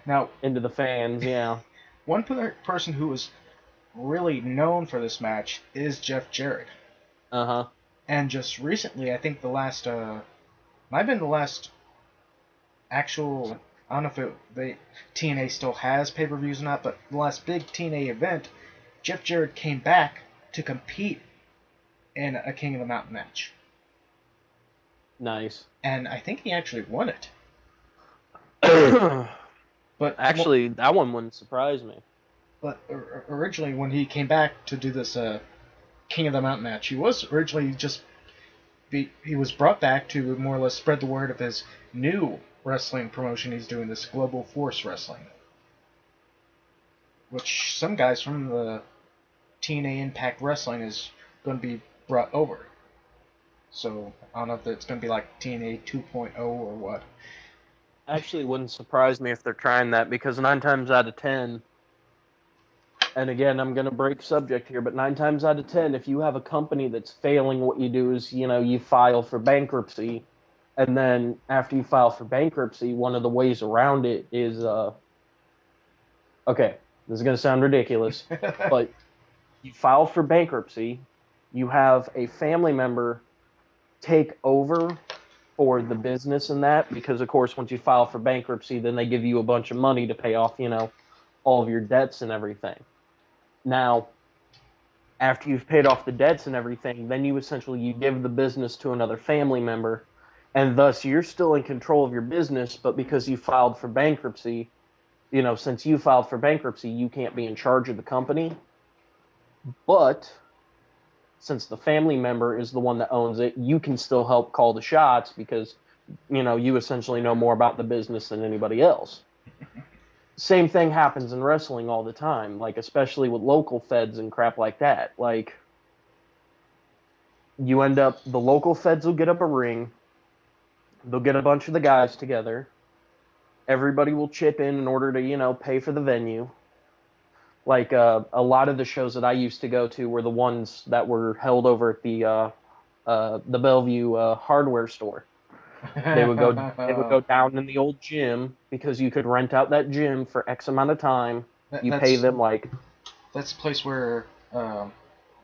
Now, into the fans, yeah. one person who was really known for this match is Jeff Jarrett. Uh-huh. And just recently, I think might have been the last actual, I don't know if TNA still has pay-per-views or not, but the last big TNA event, Jeff Jarrett came back to compete in a King of the Mountain match. Nice. And I think he actually won it. But actually, that one wouldn't surprise me. But originally, when he came back to do this King of the Mountain match, he was originally he was brought back to more or less spread the word of his new wrestling promotion he's doing, this Global Force Wrestling, which some guys from the TNA Impact Wrestling is going to be brought over. So I don't know if it's going to be like TNA 2.0 or what. Actually, wouldn't surprise me if they're trying that because 9 times out of 10, and again, I'm going to break subject here, but 9 times out of 10, if you have a company that's failing, what you do is, you file for bankruptcy, and then after you file for bankruptcy, one of the ways around it is, okay, this is going to sound ridiculous, but you file for bankruptcy, you have a family member take over for the business and that, because of course, once you file for bankruptcy, then they give you a bunch of money to pay off, all of your debts and everything. Now, after you've paid off the debts and everything, then you give the business to another family member, and thus you're still in control of your business, but because you filed for bankruptcy, since you filed for bankruptcy, you can't be in charge of the company. But since the family member is the one that owns it, you can still help call the shots because, you essentially know more about the business than anybody else. Same thing happens in wrestling all the time, like especially with local feds and crap like that. Like the local feds will get up a ring, they'll get a bunch of the guys together, everybody will chip in order to, pay for the venue. Like a lot of the shows that I used to go to were the ones that were held over at the Bellevue hardware store. They would go down in the old gym because you could rent out that gym for X amount of time. That, You pay that's them like, that's the place where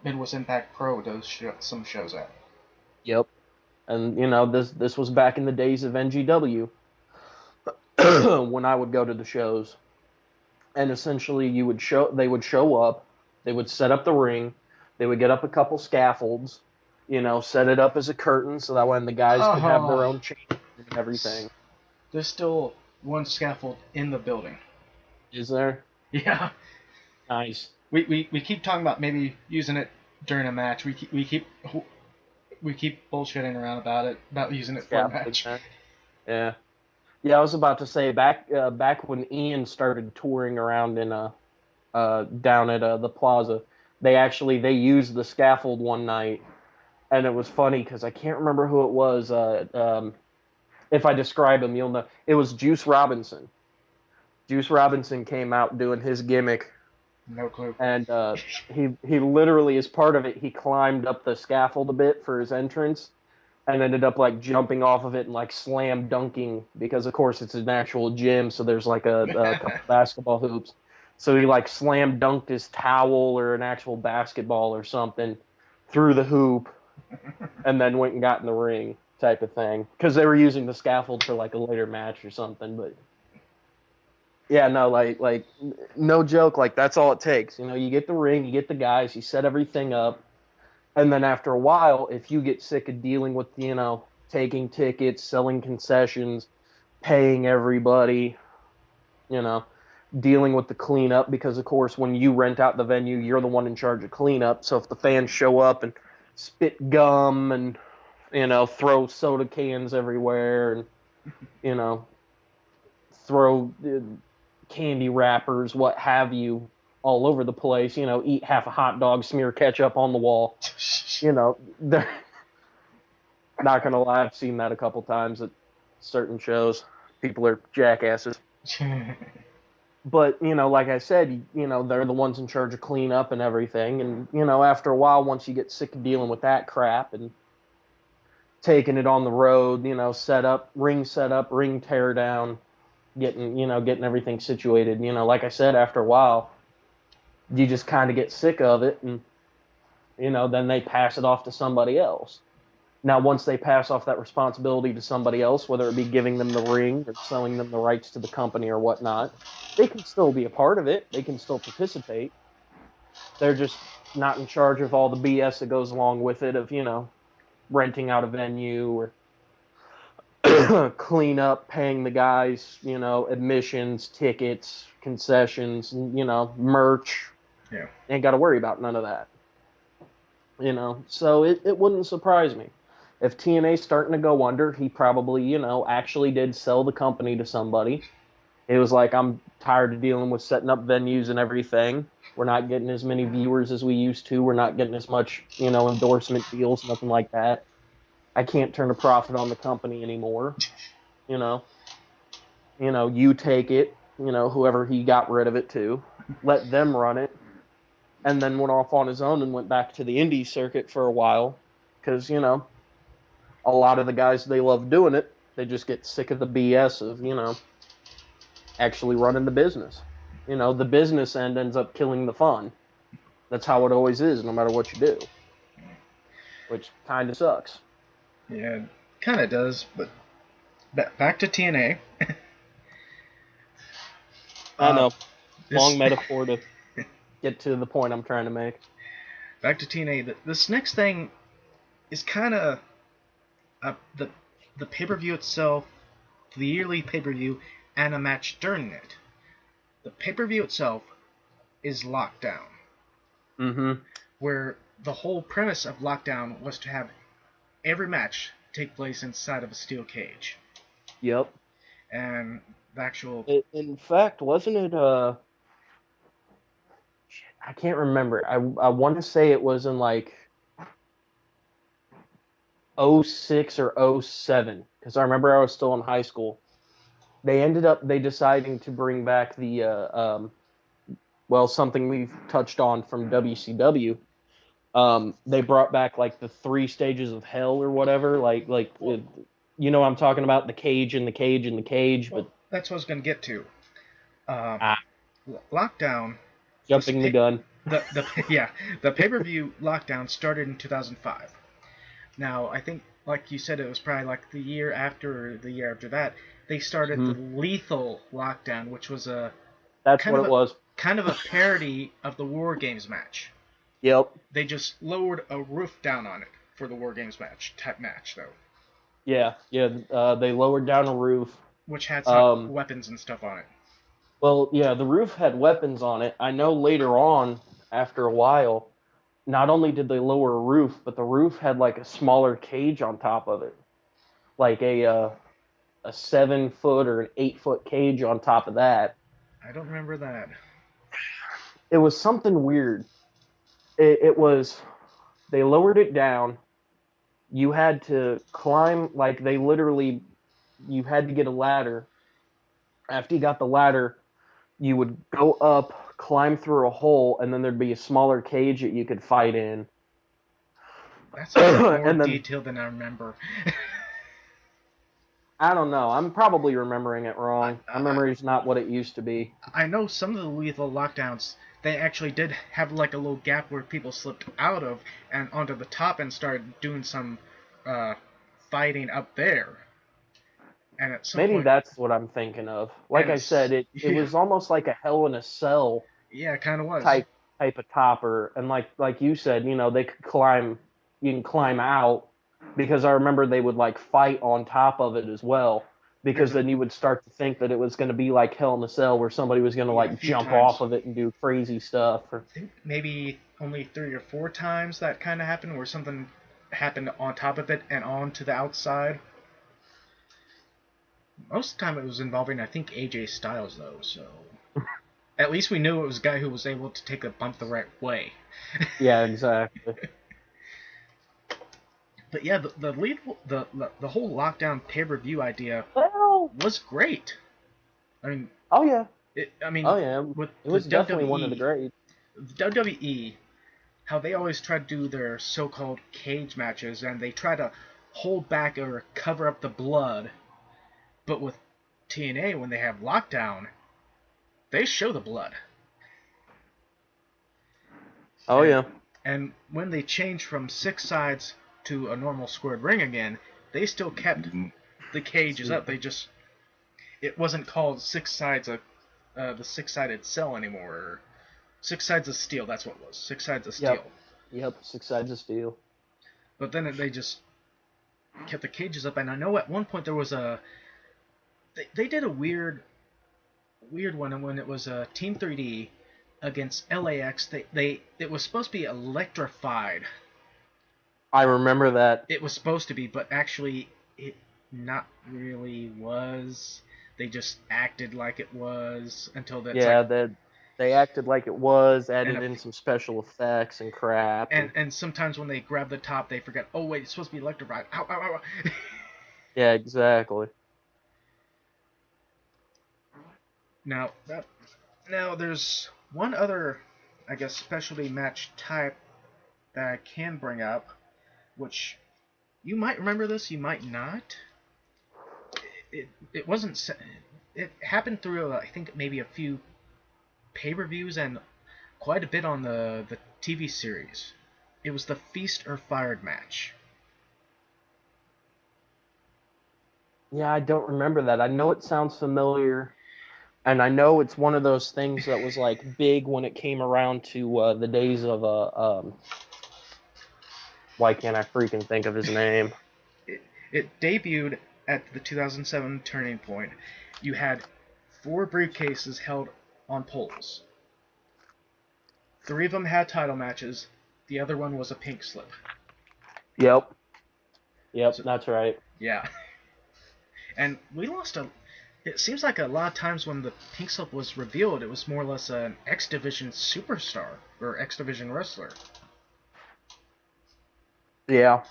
Midwest Impact Pro does some shows at. yep. And this was back in the days of NGW when I would go to the shows. And essentially they would show up, they would set up the ring, they would get up a couple scaffolds, set it up as a curtain so that when the guys could have their Oh, own change room and everything. there's still one scaffold in the building. Is there? Yeah, Nice. we keep talking about maybe using it during a match. We keep bullshitting around about it, about using it for a Scaffold, match. man. Yeah. Yeah, I was about to say back when Ian started touring around in down at the plaza, they used the scaffold one night, and it was funny because I can't remember who it was. If I describe him, you'll know. It was Juice Robinson. Juice Robinson came out doing his gimmick, No clue. and he literally, as part of it, he climbed up the scaffold a bit for his entrance, and ended up like jumping off of it and like slam dunking because of course it's an actual gym, so there's like a couple basketball hoops. So he like slam dunked his towel or an actual basketball or something through the hoop, and then went and got in the ring type of thing because they were using the scaffold for like a later match or something. But yeah, no, like no joke, like that's all it takes. You get the ring, you get the guys, you set everything up, and then after a while, if you get sick of dealing with, taking tickets, selling concessions, paying everybody, you know, dealing with the cleanup, because of course when you rent out the venue, you're the one in charge of cleanup. So if the fans show up and spit gum and, throw soda cans everywhere and, you know, throw candy wrappers, what have you, all over the place, eat half a hot dog, smear ketchup on the wall, they're not gonna lie, I've seen that a couple times at certain shows. People are jackasses. But, like I said, they're the ones in charge of cleanup and everything. And, after a while, once you get sick of dealing with that crap and taking it on the road, set up, ring tear down, getting everything situated, like I said, after a while, you just kind of get sick of it. And, then they pass it off to somebody else. Now, once they pass off that responsibility to somebody else, whether it be giving them the ring or selling them the rights to the company or whatnot, they can still be a part of it. They can still participate. They're just not in charge of all the BS that goes along with it of, renting out a venue or clean up, paying the guys, admissions, tickets, concessions, merch. Yeah. Ain't got to worry about none of that. So it wouldn't surprise me. If TNA's starting to go under, he probably, actually did sell the company to somebody. It was like, I'm tired of dealing with setting up venues and everything. We're not getting as many viewers as we used to. We're not getting as much, endorsement deals, nothing like that. I can't turn a profit on the company anymore. You know, you take it, whoever he got rid of it to, let them run it, and then went off on his own and went back to the indie circuit for a while because, a lot of the guys, they love doing it. They just get sick of the BS of, actually running the business. The business end ends up killing the fun. That's how it always is, no matter what you do, which kind of sucks. Yeah, kind of does. But back to TNA. I know. This, Long metaphor to get to the point I'm trying to make. Back to TNA. This next thing is kind of the pay-per-view itself, the yearly pay-per-view, and a match during it. The pay-per-view itself is Lockdown, Mm-hmm. where the whole premise of Lockdown was to have every match take place inside of a steel cage. Yep. And the actual... In fact, wasn't it, I can't remember. I want to say it was in like '06 or '07, because I remember I was still in high school. They deciding to bring back well, something we've touched on from WCW. They brought back like the 3 stages of hell or whatever. You know what I'm talking about? The cage and the cage and the cage. Well, But that's what I was going to get to. Uh, ah, Lockdown. jumping the gun. The pay-per-view Lockdown started in 2005. Now, I think, like you said, it was probably like the year after or the year after that, they started the Lethal Lockdown, which was a That's kind what of it a was. kind of a parody of the War Games match. Yep. They just lowered a roof down on it for the War Games type match, though, Yeah. They lowered down a roof. which had some weapons and stuff on it. Well, yeah, the roof had weapons on it. I know later on, after a while, not only did they lower a roof, but the roof had like a smaller cage on top of it, like a 7 foot or an 8 foot cage on top of that. I don't remember that. It was something weird. It was they lowered it down. You had to climb, like they literally, you had to get a ladder. After you got the ladder, you would go up, climb through a hole, and then there'd be a smaller cage that you could fight in. That's a bit more And then detailed than I remember. I don't know. I'm probably remembering it wrong. My memory's not what it used to be. I know some of the Lethal Lockdowns, they actually did have like a little gap where people slipped out of and onto the top and started doing some fighting up there. And at some Maybe point, that's what I'm thinking of. Like I said, it was almost like a Hell in a Cell yeah, it kind of was. type of topper, and like you said, they could climb. You can climb out because I remember they would like fight on top of it as well. Because then you would start to think that it was going to be like Hell in a Cell, where somebody was going to Yeah, a like few jump times. off of it and do crazy stuff. I think maybe only 3 or 4 times that kind of happened, where something happened on top of it and on to the outside. Most of the time it was involving, I think, AJ Styles, though, so... At least we knew it was a guy who was able to take a bump the right way. Yeah, exactly. But yeah, the whole lockdown pay-per-view idea Well, was great. I mean, oh yeah, with it the was definitely one of the great. WWE, how they always try to do their so-called cage matches, and they try to hold back or cover up the blood. But with TNA, when they have lockdown, they show the blood. Oh yeah. And when they changed from 6 sides to a normal squared ring again, they still kept the cages up. It wasn't called 6 sides of the 6-sided cell anymore. Or 6 sides of steel, that's what it was. 6 sides of steel. Yep, 6 sides of steel. But then they just kept the cages up, and I know at one point there was they did a weird one when it was Team 3D against LAX. It was supposed to be electrified. I remember that. It was supposed to be, but actually it not really was. They just acted like it was until that's they acted like it was, added in some special effects and crap. And sometimes when they grab the top, they forget. Oh wait, it's supposed to be electrified. Ow, ow, ow. Yeah, exactly. Now there's one other, I guess, specialty match type that I can bring up, which you might remember this, you might not. It wasn't. It happened through I think maybe a few pay-per-views and quite a bit on the TV series. It was the Feast or Fired match. Yeah, I don't remember that. I know it sounds familiar, and I know it's one of those things that was like big when it came around to the days of why can't I freaking think of his name? It debuted at the 2007 Turning Point. You had 4 briefcases held on poles. 3 of them had title matches. The other one was a pink slip. Yep, So, that's right. yeah. And we lost it seems like a lot of times when the pink slip was revealed, it was more or less an X Division superstar or X Division wrestler. Yeah.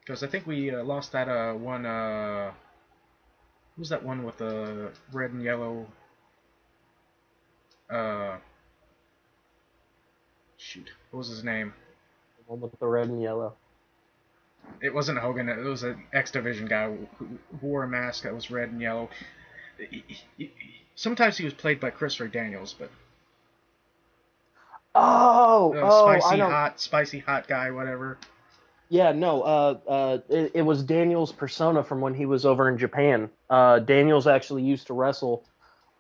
Because I think we lost that one. Who's that one with the red and yellow? shoot, what was his name? The one with the red and yellow. It wasn't Hogan. It was an X Division guy who wore a mask that was red and yellow. Sometimes he was played by Christopher Daniels, but I know. spicy hot guy, whatever. Yeah, no. It was Daniel's persona from when he was over in Japan. Daniels actually used to wrestle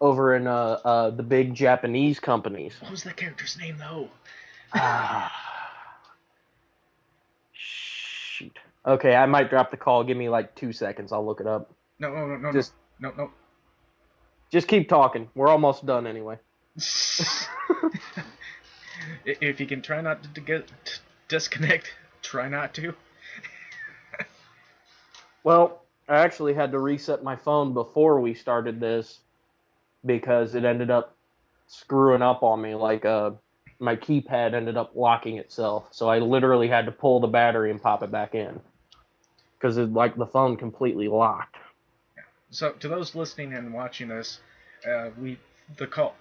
over in the big Japanese companies. What was that character's name though? Ah, shoot. Okay, I might drop the call. Give me like 2 seconds. I'll look it up. No, Just no. just keep talking. We're almost done anyway. If you can try not to get disconnect, try not to. Well, I actually had to reset my phone before we started this because it ended up screwing up on me. Like my keypad ended up locking itself, so I literally had to pull the battery and pop it back in because like the phone completely locked. So to those listening and watching this,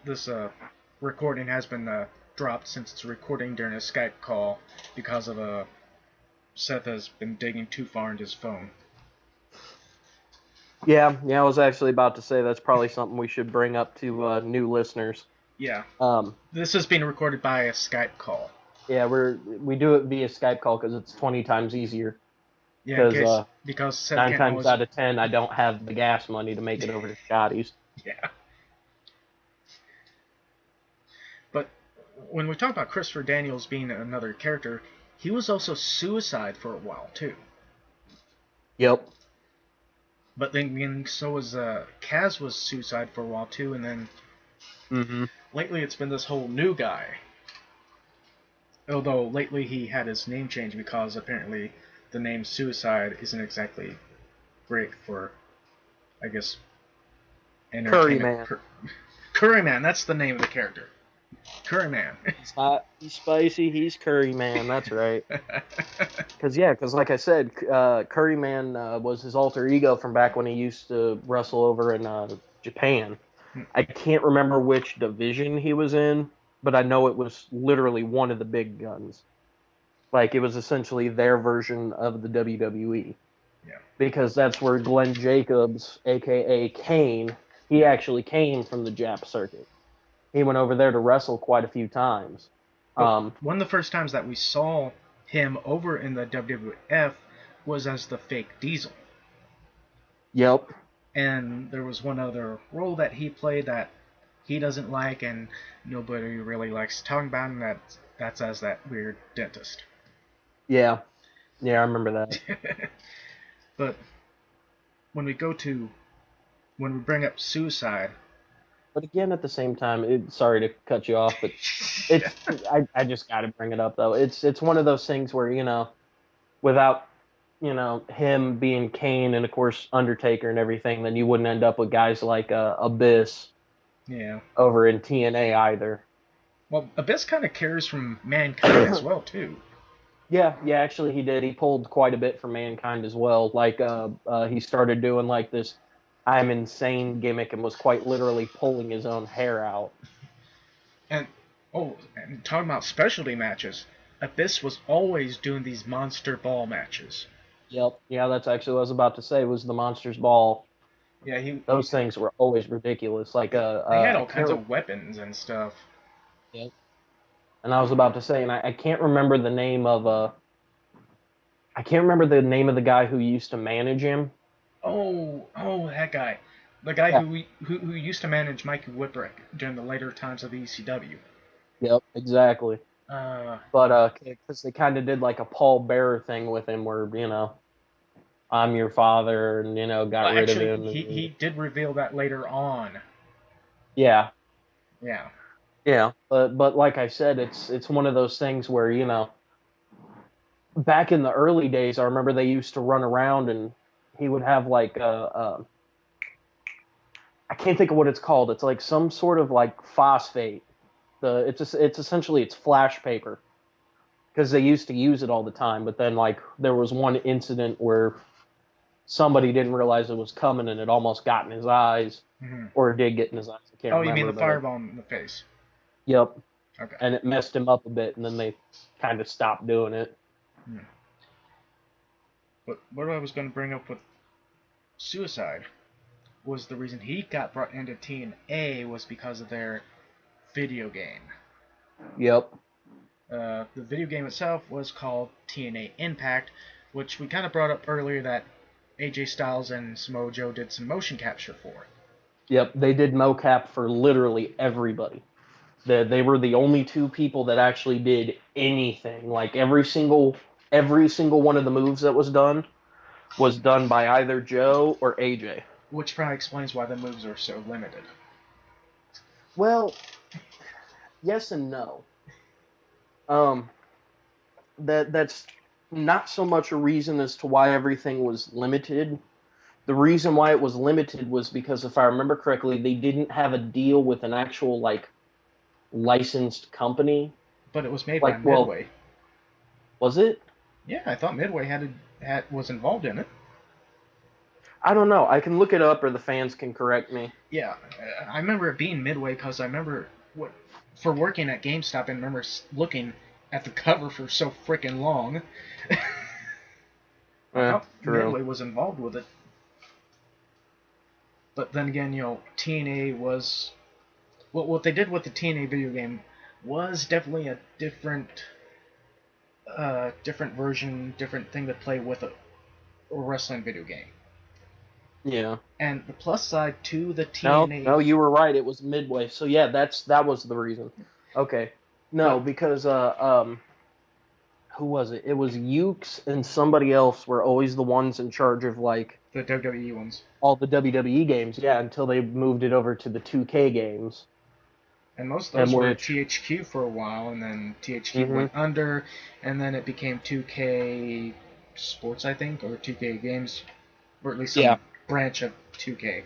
this recording has been dropped since it's recording during a Skype call because of Seth has been digging too far into his phone. Yeah, I was actually about to say that's probably something we should bring up to new listeners. Yeah. Um, This is being recorded by a Skype call. yeah, we do it via Skype call because it's 20 times easier. Yeah, because Seth 9 can't times always... out of 10, I don't have the gas money to make it over to Scotty's. Yeah. But when we talk about Christopher Daniels being another character, he was also Suicide for a while too. Yep. But then so was Kaz was Suicide for a while too, and then lately it's been this whole new guy. Although lately he had his name changed because apparently the name Suicide isn't exactly great for, I guess, entertainment. Curry Man, that's the name of the character. Curry Man. He's hot, he's spicy, he's Curry Man, that's right. Because like I said, Curry Man was his alter ego from back when he used to wrestle over in Japan. I can't remember which division he was in, but I know it was literally one of the big guns. Like, it was essentially their version of the WWE. Yeah. Because that's where Glenn Jacobs, a.k.a. Kane, he actually came from the Jap circuit. He went over there to wrestle quite a few times. One of the first times that we saw him over in the WWF was as the fake Diesel. Yep. And there was one other role that he played that he doesn't like and nobody really likes talking about, and that's as that weird dentist. Yeah, I remember that. But when we bring up Suicide... But again, at the same time, sorry to cut you off, but I just got to bring it up though. It's one of those things where without him being Kane and of course Undertaker and everything, then you wouldn't end up with guys like Abyss. Yeah. Over in TNA either. Well, Abyss kind of carries from Mankind as well too. Yeah, actually he did. He pulled quite a bit from Mankind as well. Like he started doing like this I'm insane gimmick and was quite literally pulling his own hair out. And talking about specialty matches, Abyss was always doing these monster ball matches. Yep. Yeah, that's actually what I was about to say, was the Monsters Ball. Yeah, those things were always ridiculous. Like they had all kinds of weapons and stuff. Yep. And I was about to say, and I can't remember the name of I can't remember the name of the guy who used to manage him. Oh, that guy. The guy who used to manage Mikey Whipwreck during the later times of ECW. Yep, exactly. But because they kind of did like a Paul Bearer thing with him, where I'm your father, and got rid of him. He did reveal that later on. Yeah. Yeah. Yeah, but like I said, it's one of those things where back in the early days, I remember they used to run around and he would have like I can't think of what it's called. It's like some sort of like phosphate. It's essentially flash paper, because they used to use it all the time. But then like there was one incident where somebody didn't realize it was coming and it almost got in his eyes, or it did get in his eyes. I can't remember. You mean the fireball in the face? Yep. Okay. and it messed him up a bit, and then they kind of stopped doing it. But what I was going to bring up with Suicide was the reason he got brought into TNA was because of their video game. Yep. The video game itself was called TNA Impact, which we kind of brought up earlier that AJ Styles and Samoa Joe did some motion capture for. Yep, they did mocap for literally everybody. They were the only two people that actually did anything. Like every single one of the moves that was done by either Joe or AJ. Which probably explains why the moves are so limited. Well, yes and no. That's not so much a reason as to why everything was limited. The reason why it was limited was because, if I remember correctly, they didn't have a deal with an actual like licensed company. But it was made by Like, well, Midway. was it? Yeah, I thought Midway was involved in it. I don't know. I can look it up, or the fans can correct me. Yeah, I remember it being Midway because I remember for working at GameStop, I remember looking at the cover for so freaking long. I thought True. Midway was involved with it. But then again, TNA was... What they did with the TNA video game was definitely a different version, different thing to play with a wrestling video game. Yeah. And the plus side to the TNA... No, you were right. It was Midway. So yeah, that was the reason. Okay. No, because who was it? It was Ukes and somebody else were always the ones in charge of like the WWE ones. All the WWE games, yeah, until they moved it over to the 2K games. And most of those were THQ for a while, and then THQ went under, and then it became 2K Sports, I think, or 2K Games, or at least some branch of 2K.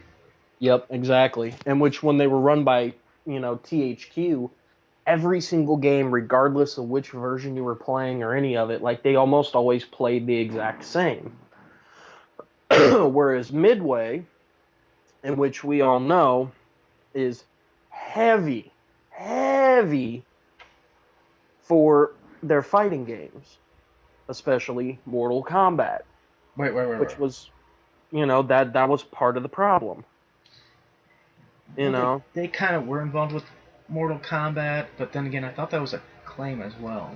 Yep, exactly. And which, when they were run by, THQ, every single game, regardless of which version you were playing or any of it, like, they almost always played the exact same. Whereas Midway, in which we all know, is heavy for their fighting games, especially Mortal Kombat. Which was, that was part of the problem. They kind of were involved with Mortal Kombat, but then again, I thought that was Acclaim as well.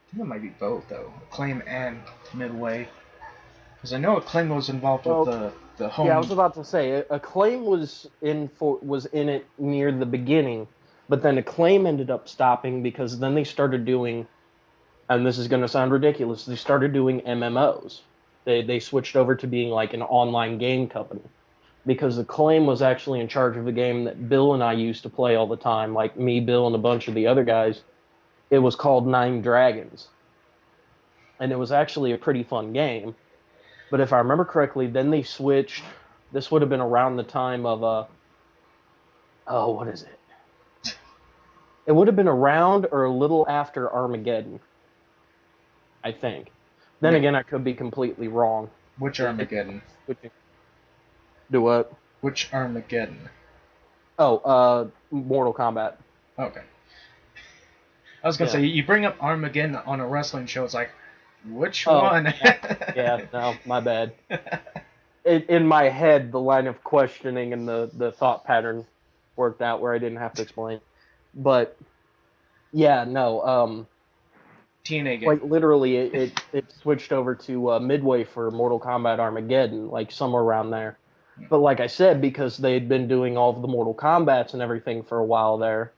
I think it might be both, though. Acclaim and Midway. Because I know Acclaim was involved with the home... Yeah, I was about to say, Acclaim was in it near the beginning, but then Acclaim ended up stopping because then they started doing, and this is going to sound ridiculous, they started doing MMOs. They switched over to being like an online game company. Because Acclaim was actually in charge of the game that Bill and I used to play all the time, like me, Bill, and a bunch of the other guys. It was called Nine Dragons. And it was actually a pretty fun game. But if I remember correctly, then they switched. This would have been around the time of, what is it? It would have been around or a little after Armageddon, I think. Then again, I could be completely wrong. Which Armageddon? Do what? Which Armageddon? Oh, Mortal Kombat. Okay. I was going to say, you bring up Armageddon on a wrestling show, it's like, which one? No, my bad. In my head, the line of questioning and the thought pattern worked out where I didn't have to explain. But, yeah, no. TNA game. Like, literally, it switched over to Midway for Mortal Kombat Armageddon, like, somewhere around there. But like I said, because they'd been doing all of the Mortal Kombats and everything for a while there,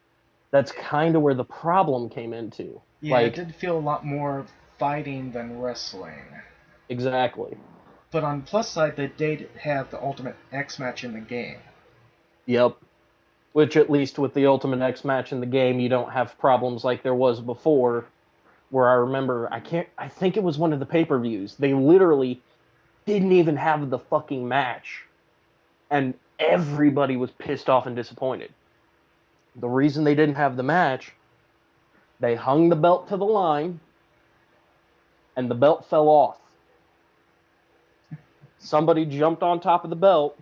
that's kind of where the problem came into. Yeah, it did feel a lot more fighting than wrestling. Exactly. But on the plus side, they did have the Ultimate X match in the game. Yep. Which, at least with the Ultimate X match in the game, you don't have problems like there was before, where I remember, I think it was one of the pay-per-views, they literally didn't even have the fucking match. And everybody was pissed off and disappointed. The reason they didn't have the match, they hung the belt to the line, and the belt fell off. Somebody jumped on top of the belt,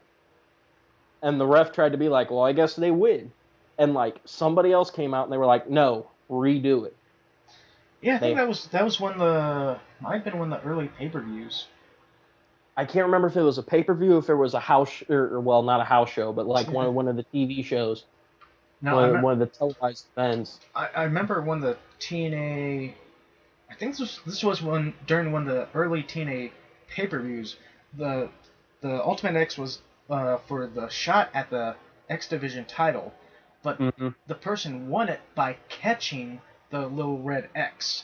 And the ref tried to be like, well, I guess they win. And, like, somebody else came out and they were like, no, redo it. Yeah, I think that was one of the might have been one of the early pay-per-views. I can't remember if it was a pay-per-view, if it was a house, or well, not a house show, but like one of the TV shows, No, one of the televised events. I remember when the TNA. I think this was one during one of the early TNA pay-per-views. The Ultimate X was for the shot at the X Division title, but Mm-hmm. the person won it by catching the little red X.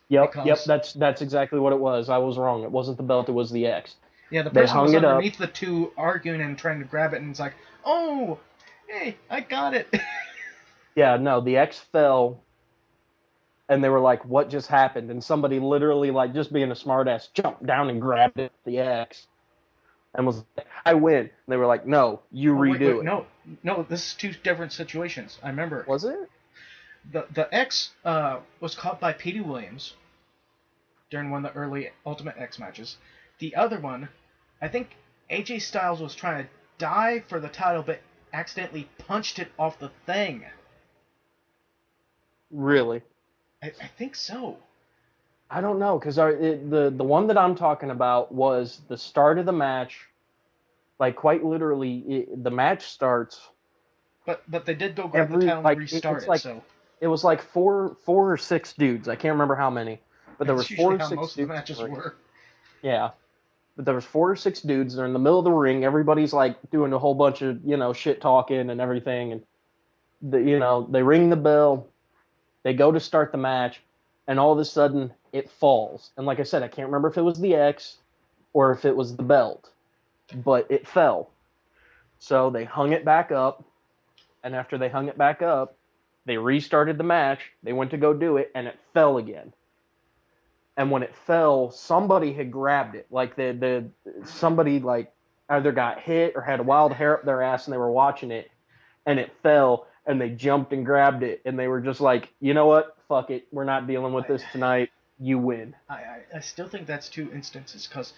Yep, Because, that's exactly what it was. I was wrong. It wasn't the belt, it was the X. yeah, the They person was hung it up. underneath the two arguing and trying to grab it, and it's like, oh, hey, I got it. Yeah, no, the X fell, and they were like, what just happened? And somebody literally, like, just being a smartass, jumped down and grabbed it, the X, and was like, I win. And they were like, no, you redo it. No, this is two different situations. I remember. Was it? The X was caught by Petey Williams during one of the early Ultimate X matches. The other one, I think AJ Styles was trying to dive for the title, but accidentally punched it off the thing. Really? I think so. I don't know, because the one that I'm talking about was the start of the match. Like, quite literally, the match starts. But they did go grab the title and restart it. So it was like four or six dudes. I can't remember how many, but there was that's four usually or how six most of dudes. the matches were. Yeah, but there was 4 or 6 dudes. They're in the middle of the ring. Everybody's like doing a whole bunch of shit talking and everything, and they ring the bell. They go to start the match, and all of a sudden it falls. And like I said, I can't remember if it was the X or if it was the belt, but it fell. So they hung it back up, and after they hung it back up, they restarted the match. They went to go do it, and it fell again. And when it fell, somebody had grabbed it. Like somebody like either got hit or had a wild hair up their ass, and they were watching it, and it fell, and they jumped and grabbed it, and they were just like, you know what? Fuck it. We're not dealing with this tonight. You win. I still think that's two instances, because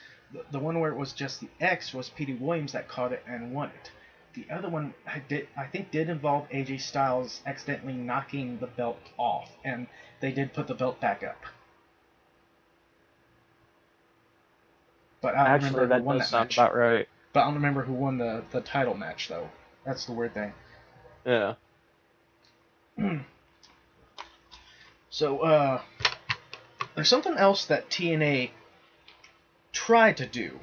the one where it was just the X was Petey Williams that caught it and won it. The other one I think did involve AJ Styles accidentally knocking the belt off, and they did put the belt back up. But I don't Actually, remember who that won does that sound match. about right. But I don't remember who won the title match, though. That's the weird thing. Yeah. So, there's something else that TNA tried to do.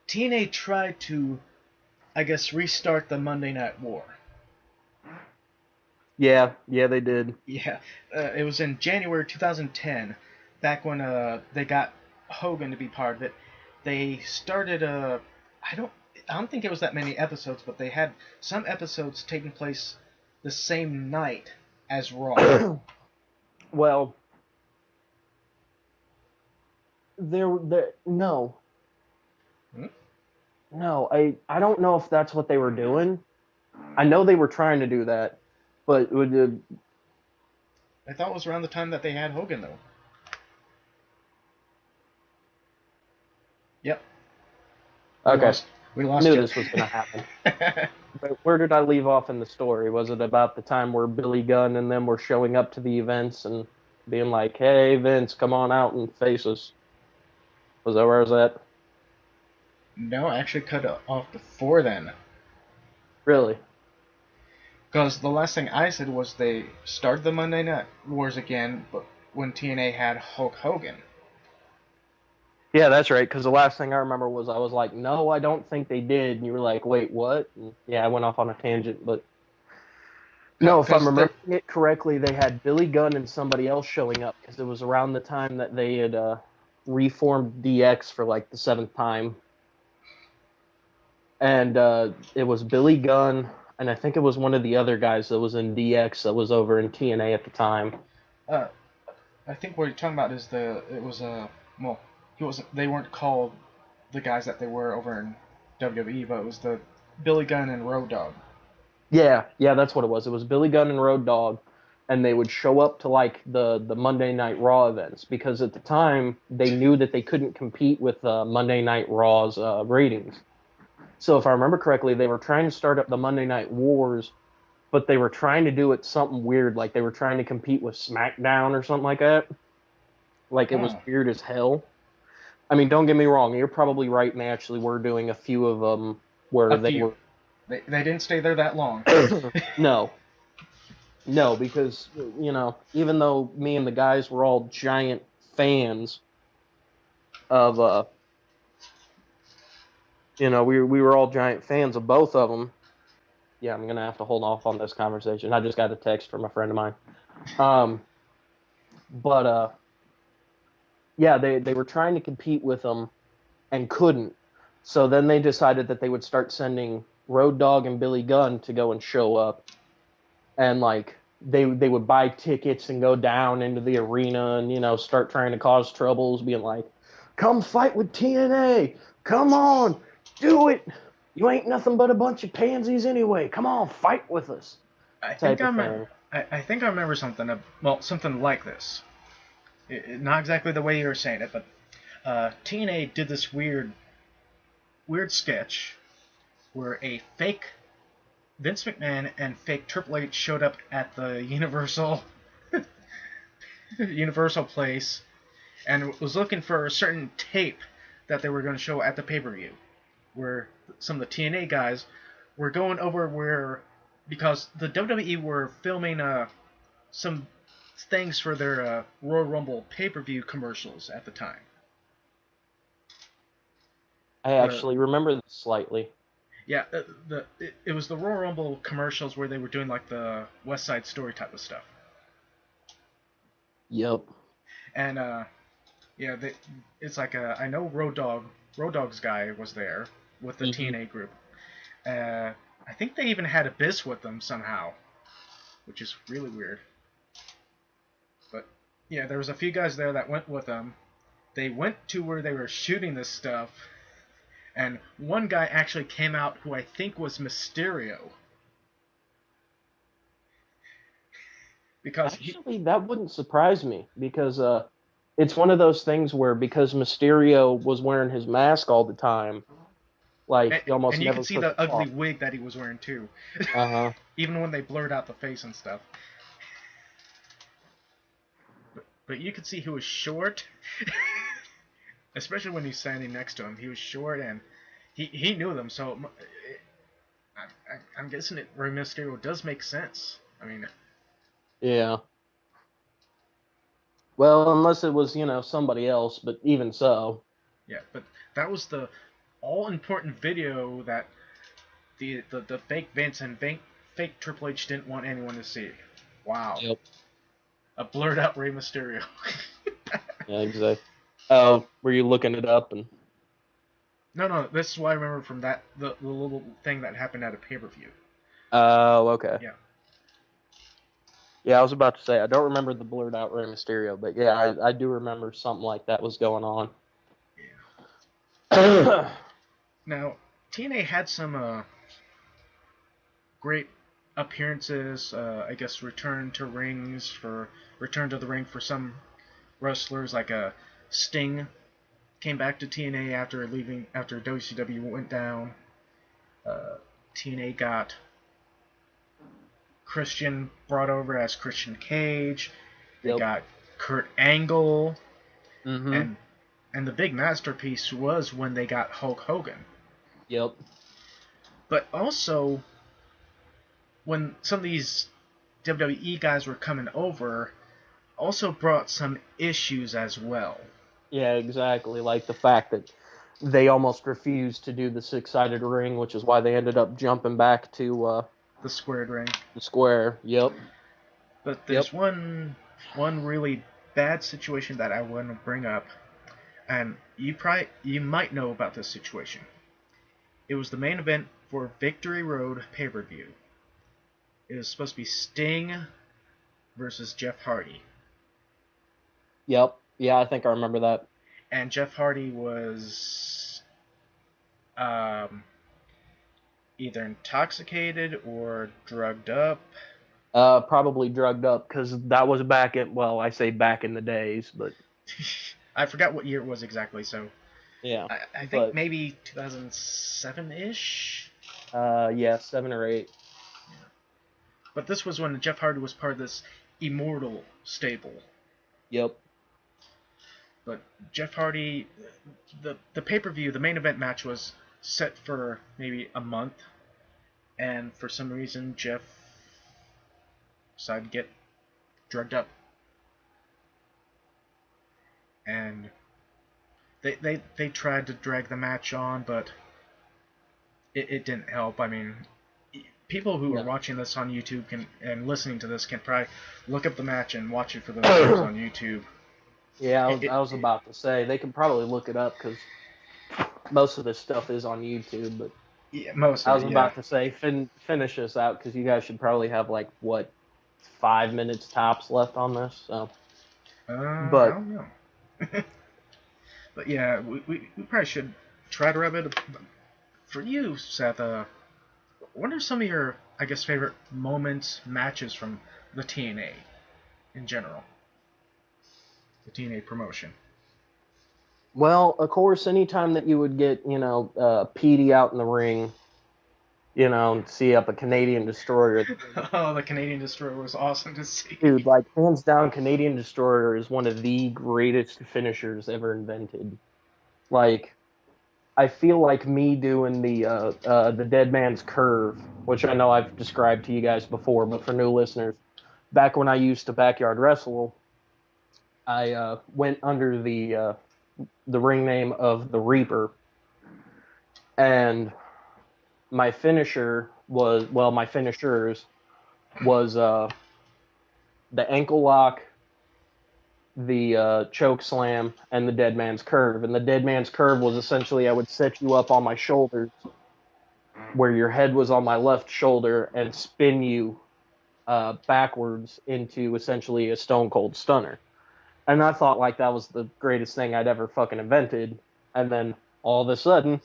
TNA tried to, I guess, restart the Monday Night War. Yeah, they did. Yeah, it was in January 2010, back when they got Hogan to be part of it. They started I don't think it was that many episodes, but they had some episodes taking place the same night as Raw. Well, no. Hmm? No, I don't know if that's what they were doing. I know they were trying to do that, but I thought it was around the time that they had Hogan, though. Yep. okay. We I lost knew you. this was going to happen. But where did I leave off in the story? Was it about the time where Billy Gunn and them were showing up to the events and being like, hey, Vince, come on out and face us? Was that where I was at? No, I actually cut it off before then. Really? Because the last thing I said was they started the Monday Night Wars again, but when TNA had Hulk Hogan. Yeah, that's right, because the last thing I remember was I was like, no, I don't think they did. And you were like, wait, what? And yeah, I went off on a tangent, but no, if I'm remembering it correctly, they had Billy Gunn and somebody else showing up, because it was around the time that they had reformed DX for like the 7th time. And it was Billy Gunn, and I think it was one of the other guys that was in DX that was over in TNA at the time. I think what you're talking about is they weren't called the guys that they were over in WWE, but it was the Billy Gunn and Road Dogg. Yeah, that's what it was. It was Billy Gunn and Road Dogg, and they would show up to like the Monday Night Raw events, because at the time they knew that they couldn't compete with Monday Night Raw's ratings. So if I remember correctly, they were trying to start up the Monday Night Wars, but they were trying to do it something weird, like they were trying to compete with SmackDown or something like that. Like it was Huh. weird as hell. I mean, don't get me wrong, you're probably right, and they actually were doing a few of them where A they few. were. They didn't stay there that long. No, no, because even though me and the guys were all giant fans of we were all giant fans of both of them. Yeah, I'm gonna have to hold off on this conversation. I just got a text from a friend of mine. Um, but yeah, they were trying to compete with them and couldn't. So then they decided that they would start sending Road Dogg and Billy Gunn to go and show up, and like they would buy tickets and go down into the arena and start trying to cause troubles, being like, "Come fight with TNA, come on, do it. You ain't nothing but a bunch of pansies anyway. Come on, fight with us," I think type I of remember. thing. I think I remember something. Something like this. Not exactly the way you were saying it, but TNA did this weird sketch where a fake Vince McMahon and fake Triple H showed up at the Universal place and was looking for a certain tape that they were going to show at the pay-per-view, where some of the TNA guys were going over where, because the WWE were filming some things for their Royal Rumble pay-per-view commercials at the time. I The actually remember this slightly. Yeah, it was the Royal Rumble commercials where they were doing like the West Side Story type of stuff, Yep. and yeah, it's like I know Road Dogg's guy was there with the Hmm. TNA group. I think they even had Abyss with them somehow, which is really weird. But yeah, there was a few guys there that went with them. They went to where they were shooting this stuff, and one guy actually came out who I think was Mysterio, because he Actually, that wouldn't surprise me because it's one of those things where because Mysterio was wearing his mask all the time, like and, he almost and you never could see took the it ugly off. wig that he was wearing too, Uh-huh. even when they blurred out the face and stuff. But you could see he was short, especially when he's standing next to him. He was short, and he knew them, so I'm guessing it. Rey Mysterio does make sense. I mean, Yeah. Well, unless it was, somebody else, but even so. yeah, but that was the all important video that the fake Vince and fake Triple H didn't want anyone to see. Wow, Yep. a blurred out Rey Mysterio. Yeah, exactly. Oh, were you looking it up and No, this is what I remember from the little thing that happened at a pay per view. Oh, okay. Yeah. Yeah, I was about to say I don't remember the blurred out Rey Mysterio, but yeah, I do remember something like that was going on. Now, TNA had some great appearances. I guess return to the ring for some wrestlers, like Sting came back to TNA after WCW went down. Uh, TNA got Christian brought over as Christian Cage. They Yep. got Kurt Angle, Mm-hmm. and the big masterpiece was when they got Hulk Hogan. Yep. But also, when some of these WWE guys were coming over, also brought some issues as well. Yeah, exactly. Like the fact that they almost refused to do the six-sided ring, which is why they ended up jumping back to The squared ring. the square. Yep. But Yep. there's one really bad situation that I want to bring up, and you might know about this situation. It was the main event for Victory Road pay-per-view. It was supposed to be Sting versus Jeff Hardy, Yep. Yeah, I think I remember that. and Jeff Hardy was um, either intoxicated or drugged up. Probably drugged up because that was back in, well, I say back in the days, but I forgot what year it was exactly, so Yeah, I think but maybe 2007-ish. yeah, 7 or 8. But this was when Jeff Hardy was part of this Immortal stable. Yep. But Jeff Hardy, the pay-per-view, the main event match was set for maybe a month, and for some reason Jeff decided to get drugged up, and they tried to drag the match on, but it didn't help. I mean, people who are No. watching this on YouTube and listening to this can probably look up the match and watch it for themselves on YouTube. Yeah, I was about to say they can probably look it up because most of this stuff is on YouTube. But Yeah, most I of was it, yeah. about to say finish this out because you guys should probably have like what 5 minutes tops left on this. So, I but don't know. But yeah, we probably should try to wrap it up. For you, Seth, what are some of your, I guess, favorite moments, matches from the TNA in general? The TNA promotion. well, of course, anytime that you would get Petey out in the ring, and see up a Canadian Destroyer. Oh, the Canadian Destroyer was awesome to see. Dude, like hands down, Canadian Destroyer is one of the greatest finishers ever invented. Like, I feel like me doing the Dead Man's Curve, which I know I've described to you guys before, but for new listeners, back when I used to backyard wrestle, I went under the ring name of the Reaper, and my my finishers was the ankle lock, the choke slam, and the Dead Man's Curve. And the Dead Man's Curve was essentially I would set you up on my shoulders, where your head was on my left shoulder, and spin you backwards into essentially a Stone Cold Stunner. And I thought like that was the greatest thing I'd ever fucking invented. And then all of a sudden,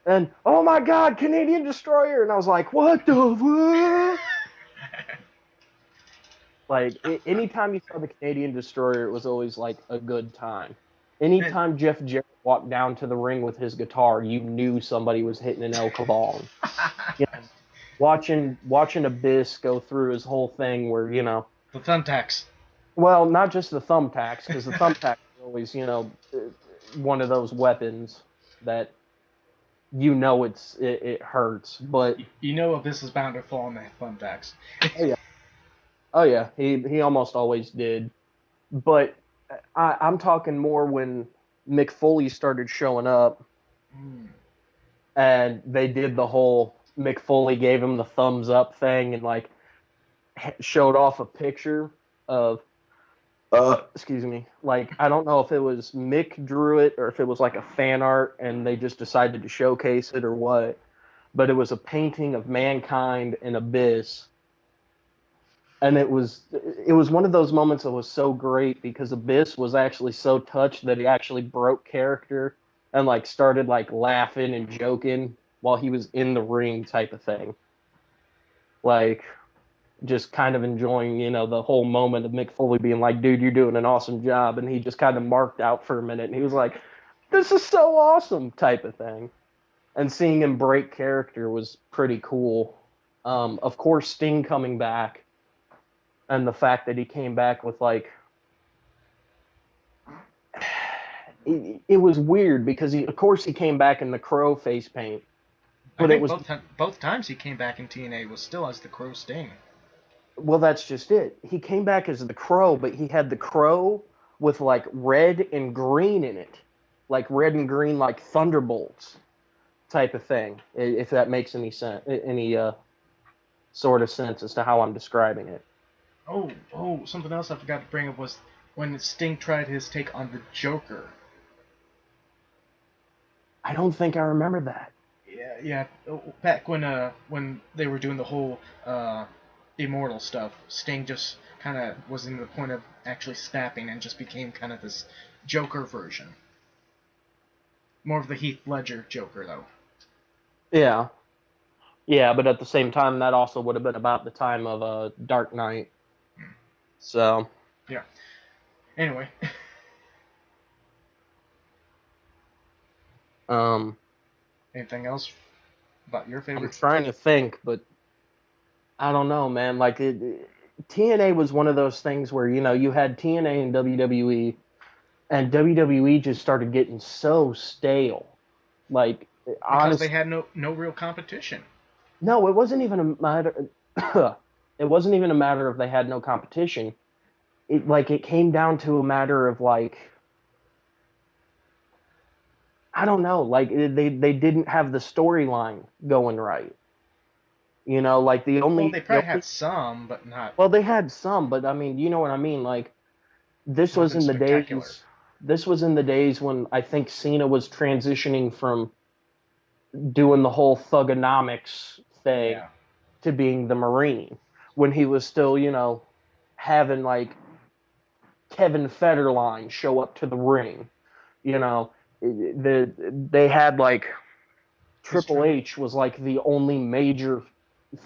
and oh my God, Canadian Destroyer! And I was like, what the fuck? Like anytime you saw the Canadian Destroyer, it was always like a good time. Anytime Jeff Jarrett walked down to the ring with his guitar, you knew somebody was hitting an El Cabal. You know, watching Abyss go through his whole thing where The thumbtacks. well, not just the thumbtacks, because the thumbtacks are always one of those weapons that it hurts, but You know Abyss is bound to fall on the thumbtacks. oh yeah, oh yeah, he almost always did. But I'm talking more when Mick Foley started showing up, and they did the whole Mick Foley gave him the thumbs up thing, and like showed off a picture of excuse me, like I don't know if it was Mick drew it or if it was like a fan art and they just decided to showcase it or what, but it was a painting of Mankind and Abyss, and it was one of those moments that was so great because Abyss was actually so touched that he actually broke character and like started like laughing and joking while he was in the ring type of thing, like just kind of enjoying the whole moment of Mick Foley being like, dude, you're doing an awesome job, and he just kind of marked out for a minute and he was like, this is so awesome type of thing, and seeing him break character was pretty cool. Of course, Sting coming back, and the fact that he came back with like it was weird because of course he came back in the Crow face paint, I but it think was both times he came back in TNA was still as the Crow Sting. well, that's just it. He came back as the Crow, but he had the Crow with like red and green in it, like red and green like thunderbolts type of thing. If that makes any sense, any sort of sense as to how I'm describing it. Oh, something else I forgot to bring up was when Sting tried his take on the Joker. I don't think I remember that. Yeah. Back when they were doing the whole immortal stuff, Sting just kind of was in the point of actually snapping and just became kind of this Joker version. More of the Heath Ledger Joker, though. Yeah. Yeah, but at the same time, that also would have been about the time of Dark Knight. So. Yeah. Anyway. Anything else about your I'm favorite? trying to think, but I don't know, man. Like TNA was one of those things where you had TNA and WWE, and WWE just started getting so stale. Like Because they honestly, had no real competition. no, it wasn't even a matter. It wasn't even a matter of they had no competition. It came down to a matter of like I don't know, like they didn't have the storyline going right. Like the Well, only they the probably only had some, but not well they had some, but I mean, you know what I mean. Like this was nothing in the spectacular. days. This was in the days when I think Cena was transitioning from doing the whole thugonomics thing Yeah. to being the Marine when he was still, having like Kevin Federline show up to the ring. You know, they had like His Triple turn. H was like the only major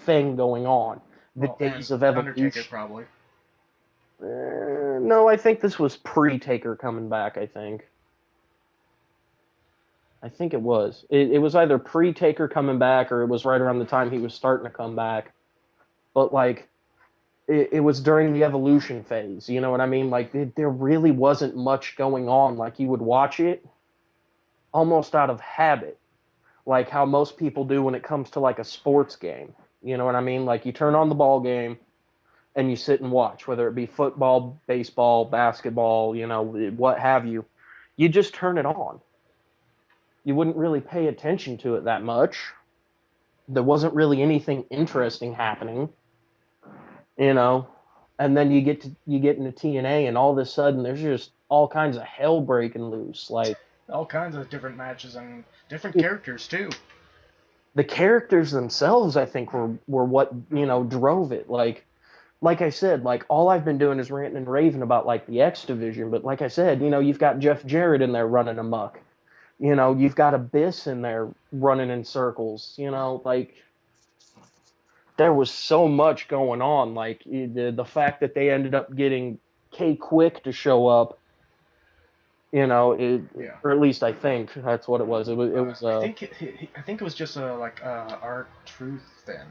thing going on. The Well, and days of Undertaker evolution. probably. No, I think this was pre-Taker coming back. I think it was. It was either pre-Taker coming back or it was right around the time he was starting to come back. But like it was during the evolution phase. You know what I mean? Like there really wasn't much going on. Like you would watch it almost out of habit, like how most people do when it comes to like a sports game. You know what I mean? Like you turn on the ball game and you sit and watch, whether it be football, baseball, basketball, what have you. You just turn it on. You wouldn't really pay attention to it that much. There wasn't really anything interesting happening, you know. And then you get into TNA, and all of a sudden there's just all kinds of hell breaking loose. Like All kinds of different matches and different it, characters too. the characters themselves, I think, were what drove it. Like I said, like all I've been doing is ranting and raving about like the X division, but like I said, you've got Jeff Jarrett in there running amok. You've got Abyss in there running in circles. Like there was so much going on. Like the fact that they ended up getting K Quick to show up, Yeah. or at least I think that's what it was. It was I think it was just like our truth then.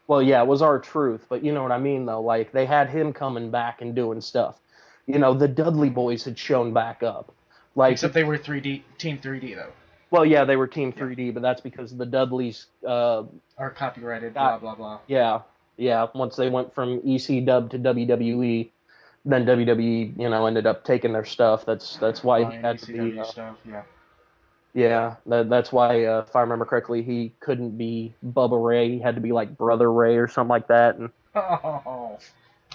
well, yeah, it was our truth, but you know what I mean though. Like they had him coming back and doing stuff. The Dudley boys had shown back up. Like Except they were 3D Team 3D though. well, yeah, they were Team Yeah. 3D, but that's because the Dudleys Are copyrighted. Blah got blah blah. yeah, yeah. Once they went from EC Dub to WWE, then WWE, ended up taking their stuff. That's why he Buying had to be ECW stuff. Yeah. yeah. That's why if I remember correctly, he couldn't be Bubba Ray. He had to be like Brother Ray or something like that. And Oh,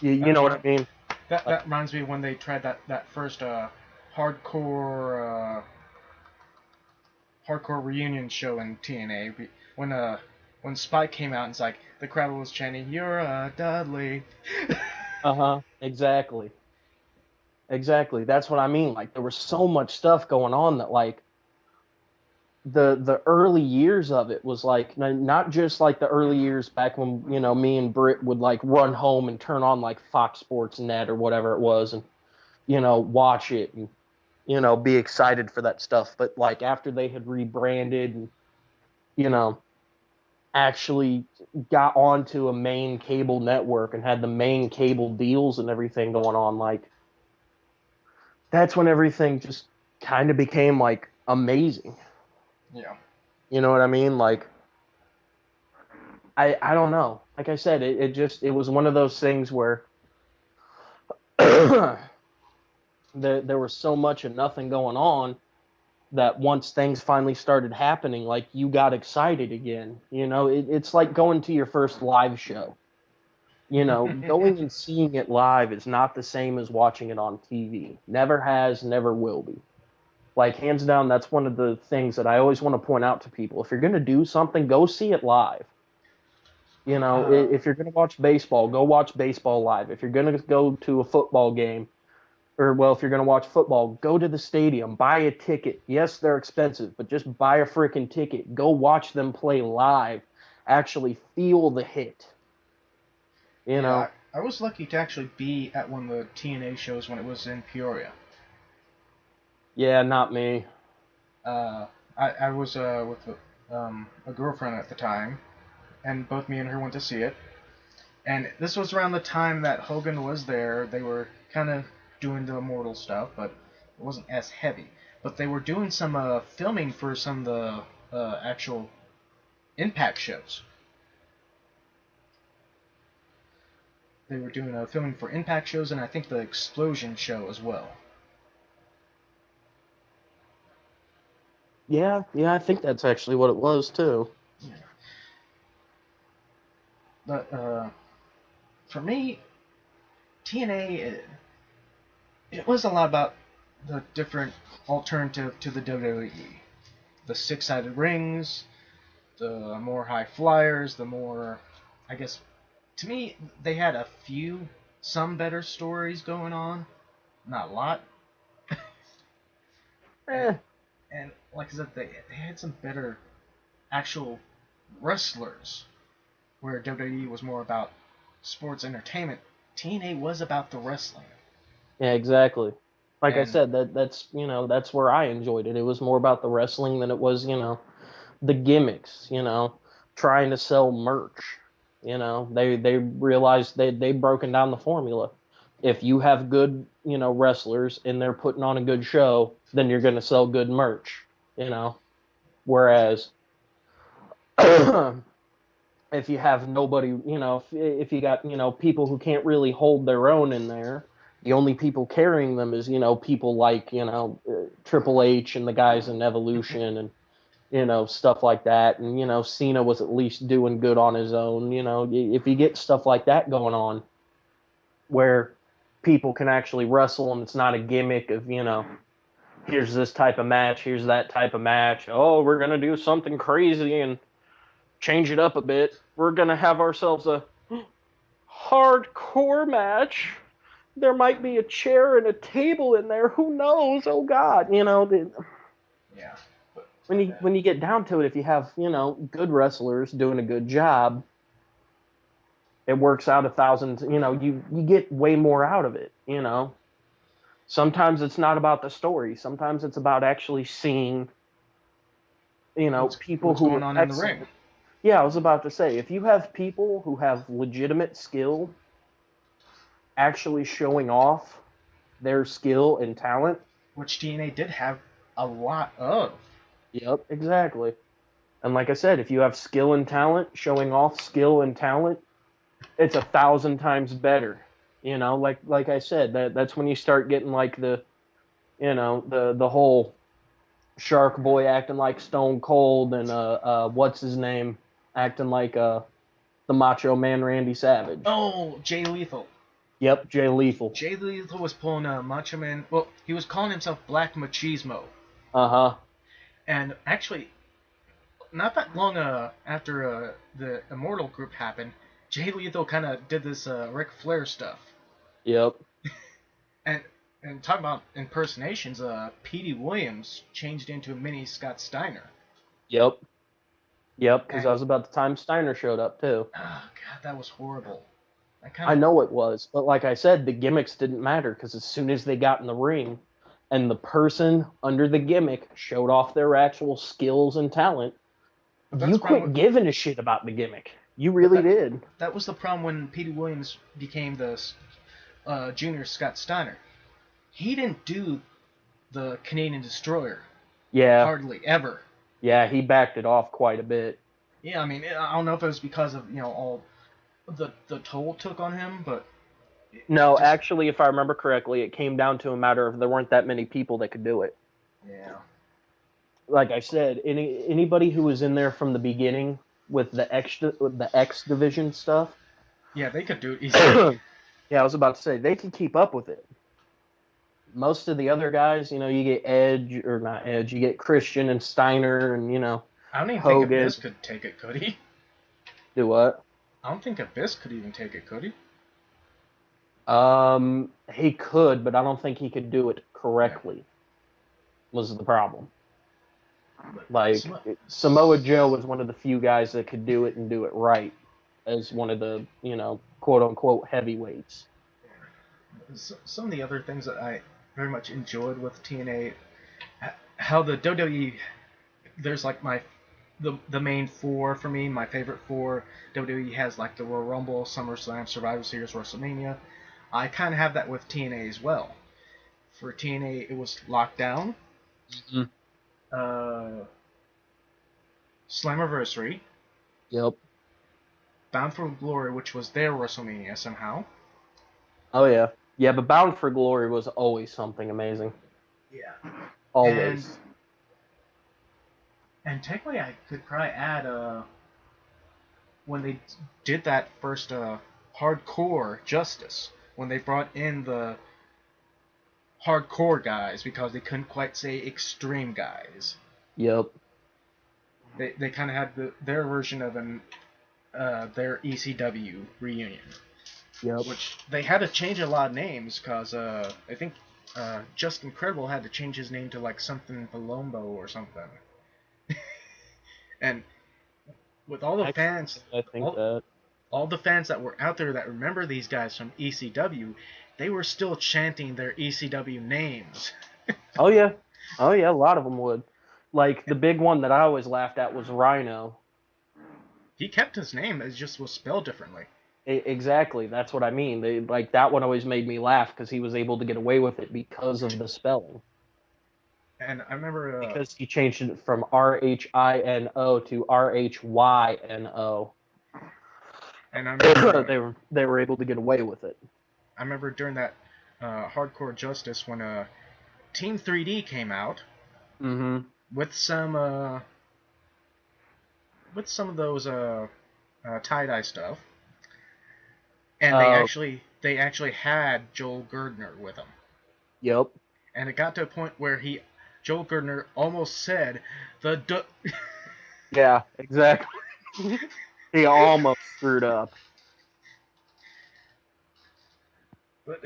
you that know what I remind, mean? Like that reminds me when they tried that first hardcore hardcore reunion show in TNA when when Spike came out and it's like the crowd was chanting "You're a Dudley." uh-huh, exactly. Exactly. That's what I mean. Like there was so much stuff going on that like the early years of it was like not just like the early years back when me and Britt would like run home and turn on like Fox Sports Net or whatever it was and watch it and be excited for that stuff. But like after they had rebranded and you know actually got onto a main cable network and had the main cable deals and everything going on, like that's when everything just kind of became like amazing. Yeah. You know what I mean? Like I don't know. Like I said, it was one of those things where there was so much and nothing going on that once things finally started happening, like you got excited again. It's like going to your first live show. Going and seeing it live is not the same as watching it on TV. Never has, never will be. Like hands down, that's one of the things that I always want to point out to people. If you're going to do something, go see it live. Uh, If you're going to watch baseball, go watch baseball live. If you're going to go to a football game, or well, if you're going to watch football, go to the stadium, buy a ticket. Yes, they're expensive, but just buy a freaking ticket. Go watch them play live. Actually feel the hit. You yeah, know? I was lucky to actually be at one of the TNA shows when it was in Peoria. Yeah, not me. Uh, I was with a girlfriend at the time, and both me and her went to see it. And this was around the time that Hogan was there. They were kind of doing the Immortal stuff, but it wasn't as heavy. But they were doing some filming for some of the actual Impact shows. They were doing filming for Impact shows, and I think the Explosion show as well. Yeah, I think that's actually what it was too. Yeah. But for me, TNA, it was a lot about the different alternative to the WWE. The six-sided rings, the more high flyers, the more, I guess, to me, they had some better stories going on. Not a lot. and, Eh, and like I said, they had some better actual wrestlers, where WWE was more about sports entertainment. TNA was about the wrestling. yeah, exactly. Like I And said, that's where I enjoyed it. It was more about the wrestling than it was, the gimmicks, trying to sell merch. They realized they'd broken down the formula. If you have good, wrestlers and they're putting on a good show, then you're going to sell good merch, you know. Whereas if you have nobody, if you got, people who can't really hold their own in there, the only people carrying them is, people like, Triple H and the guys in Evolution and stuff like that. And, Cena was at least doing good on his own. If you get stuff like that going on where people can actually wrestle and it's not a gimmick of, here's this type of match, here's that type of match. Oh, we're going to do something crazy and change it up a bit. We're going to have ourselves a hardcore match. There might be a chair and a table in there. Who knows? Oh, God. yeah, but When you get down to it, if you have good wrestlers doing a good job, it works out 1,000. You get way more out of it. Sometimes it's not about the story. Sometimes it's about actually seeing people what's who going are on in the ring? excellent. Yeah, I was about to say, if you have people who have legitimate skill actually showing off their skill and talent. Which TNA did have a lot of. Yep, exactly. And like I said, if you have skill and talent, showing off skill and talent, it's 1,000 times better. Like I said, that's when you start getting like the whole Shark Boy acting like Stone Cold and what's his name acting like the Macho Man Randy Savage. Oh, Jay Lethal. Yep, Jay Lethal. Jay Lethal was pulling a Macho Man. Well, he was calling himself Black Machismo. Uh-huh. And actually, not that long after the Immortal group happened, Jay Lethal kind of did this Ric Flair stuff. Yep. And talking about impersonations, Petey Williams changed into a mini Scott Steiner. Yep. Yep, because And that was about the time Steiner showed up too. oh god, that was horrible. I I kind of know it was, but like I said, the gimmicks didn't matter because as soon as they got in the ring and the person under the gimmick showed off their actual skills and talent, but that's you the problem quit with, giving a shit about the gimmick. You but really did. that was the problem when Petey Williams became the junior Scott Steiner. He didn't do the Canadian Destroyer Yeah, hardly ever. yeah, he backed it off quite a bit. Yeah, I mean, I don't know if it was because of all the toll it took on him, but No, just actually, if I remember correctly, it came down to a matter of there weren't that many people that could do it. yeah. Like I said, anybody who was in there from the beginning with the X division stuff. Yeah, they could do it easily. Yeah, I was about to say they could keep up with it. Most of the other guys, you get Edge or not Edge, you get Christian and Steiner and I don't even think Hogan. Abyss could take it, could he? Do what? I don't think Abyss could even take it, could he? He could, but I don't think he could do it Yeah. correctly. Was the problem. But Like Samoa Joe was one of the few guys that could do it and do it right as one of the, quote unquote heavyweights. some of the other things that I very much enjoyed with TNA, how the WWE there's like the main four for me. My favorite four. WWE has like the Royal Rumble, SummerSlam, Survivor Series, WrestleMania. I kind of have that with TNA as well. For TNA, it was Lockdown, Mm-hmm. uh, Slammiversary, Yep. Bound for Glory, which was their WrestleMania somehow. Oh yeah. Yeah, but Bound for Glory was always something amazing. Yeah. Always. And technically, I could probably add when they did that first hardcore Justice, when they brought in the hardcore guys because they couldn't quite say extreme guys. Yep. They kind of had their version of their ECW reunion. Yep. Which they had to change a lot of names because I think Just Incredible had to change his name to like something Palombo or something. And with all the fans, I think that. all the fans that were out there that remember these guys from ECW, they were still chanting their ECW names. Oh yeah. Oh yeah, a lot of them would. Like the big one that I always laughed at was Rhino. He kept his name, it just was spelled differently. Exactly, that's what I mean. They like that one always made me laugh because he was able to get away with it because of the spelling. And I remember, Because he changed it from Rhino to Rhyno. and I remember, They were able to get away with it. I remember during that Hardcore Justice when Team 3D came out Mm-hmm. with some of those tie dye stuff, and Uh, they actually had Joel Gerdner with them, yep. and it got to a point where Joel Gerdner almost said the Yeah, exactly. He almost screwed up. But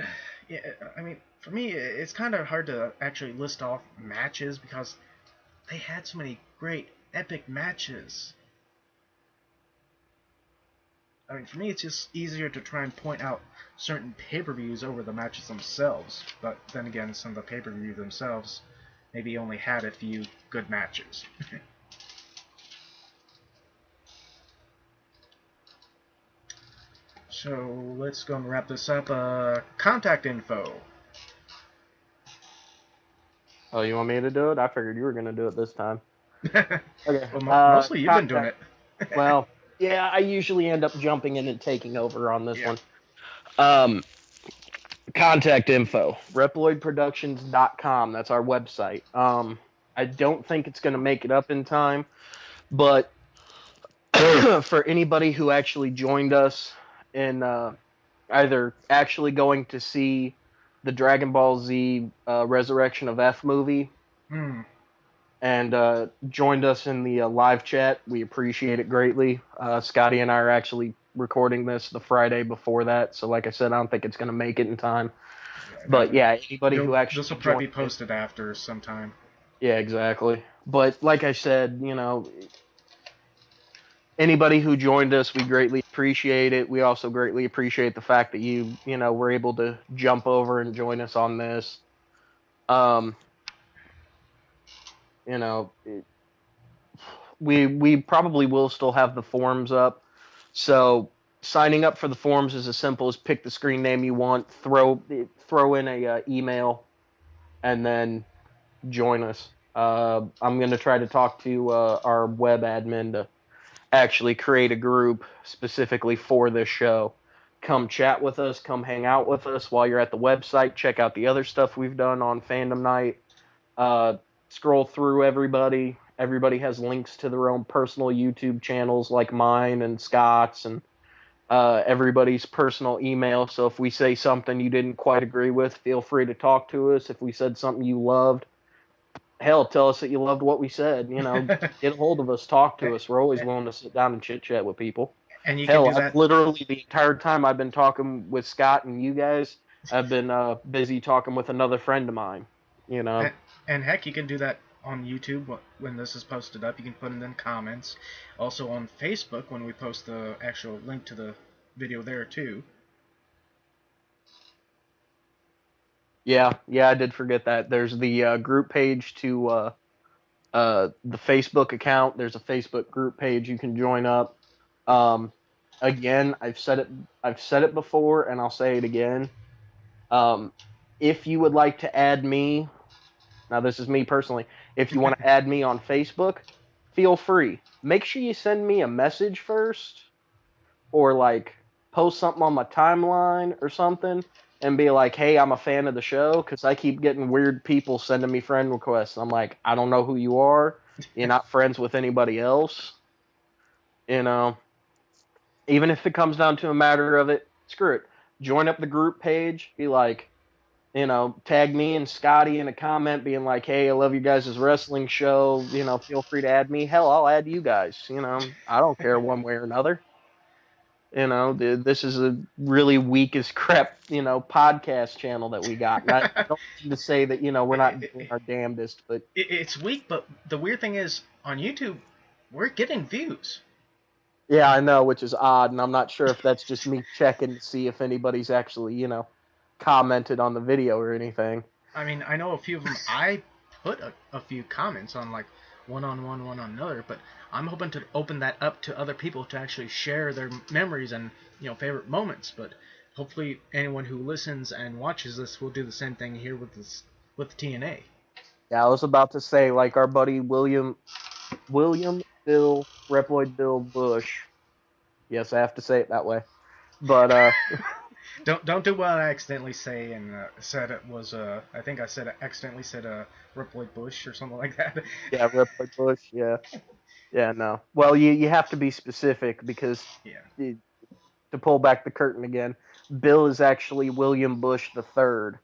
yeah, I mean, for me, it's kind of hard to actually list off matches because they had so many great epic matches. I mean, for me, it's just easier to try and point out certain pay-per-views over the matches themselves. But then again, some of the pay-per-views themselves maybe only had a few good matches. So let's go and wrap this up. Contact info. Oh, you want me to do it? I figured you were gonna do it this time. Okay. Well, mostly you've been doing Contact. it. Well, yeah, I usually end up jumping in and taking over on this Yeah. one. Um, Contact info, reploidproductions.com. That's our website. I don't think it's going to make it up in time, but for anybody who actually joined us in either actually going to see the Dragon Ball Z Resurrection of F movie Hmm. and joined us in the live chat, we appreciate it greatly. Scotty and I are actually recording this the Friday before that, so like I said, I don't think it's going to make it in time. But yeah, anybody who This will actually probably joined be posted after sometime. yeah, exactly. But like I said, anybody who joined us, we greatly appreciate it. We also greatly appreciate the fact that you were able to jump over and join us on this. Um, you know, we probably will still have the forums up. So signing up for the forums is as simple as pick the screen name you want, throw in a email, and then join us. I'm going to try to talk to our web admin to actually create a group specifically for this show. Come chat with us, come hang out with us while you're at the website. Check out the other stuff we've done on Fandom Night. Uh, Scroll through everybody. Everybody has links to their own personal YouTube channels like mine and Scott's and everybody's personal email. So if we say something you didn't quite agree with, feel free to talk to us. If we said something you loved, hell, tell us that you loved what we said. Get a hold of us, talk to us. We're always willing to sit down and chit chat with people. And you can Hell, do I've that. literally the entire time I've been talking with Scott and you guys, I've been busy talking with another friend of mine. You know. And heck, you can do that on YouTube when this is posted up. You can put it in comments. Also on Facebook when we post the actual link to the video there too. Yeah, I did forget that. There's the group page to the Facebook account. There's a Facebook group page you can join up. Again, I've said it before, and I'll say it again. If you would like to add me, now this is me personally. If you want to add me on Facebook, feel free. Make sure you send me a message first, or like post something on my timeline or something, and be like, "Hey, I'm a fan of the show," because I keep getting weird people sending me friend requests. I'm like, I don't know who you are. You're not friends with anybody else. You know, even if it comes down to a matter of it, screw it. Join up the group page. Be like, tag me and Scotty in a comment being like, "Hey, I love you guys' wrestling show. Feel free to add me. Hell, I'll add you guys. I don't care one way or another. This is a really weak as crap, podcast channel that we got. And I don't mean to say that, we're not doing our damnedest, but It's weak, but the weird thing is, on YouTube, we're getting views. yeah, I know, which is odd. And I'm not sure if that's just me checking to see if anybody's actually, commented on the video or anything. I mean, I know a few of them. I put a few comments on, like, one on one, one on another, but I'm hoping to open that up to other people to actually share their memories and, favorite moments. But hopefully anyone who listens and watches this will do the same thing here with TNA. Yeah, I was about to say, like our buddy William Bill Reploid Bill Bush. Yes, I have to say it that way. But Don't do what I accidentally say and said it was I think I accidentally said Ripley Bush or something like that. yeah, Reploid Bush. Yeah, yeah, no. Well, you have to be specific because Yeah. to pull back the curtain again, Bill is actually William Bush the third,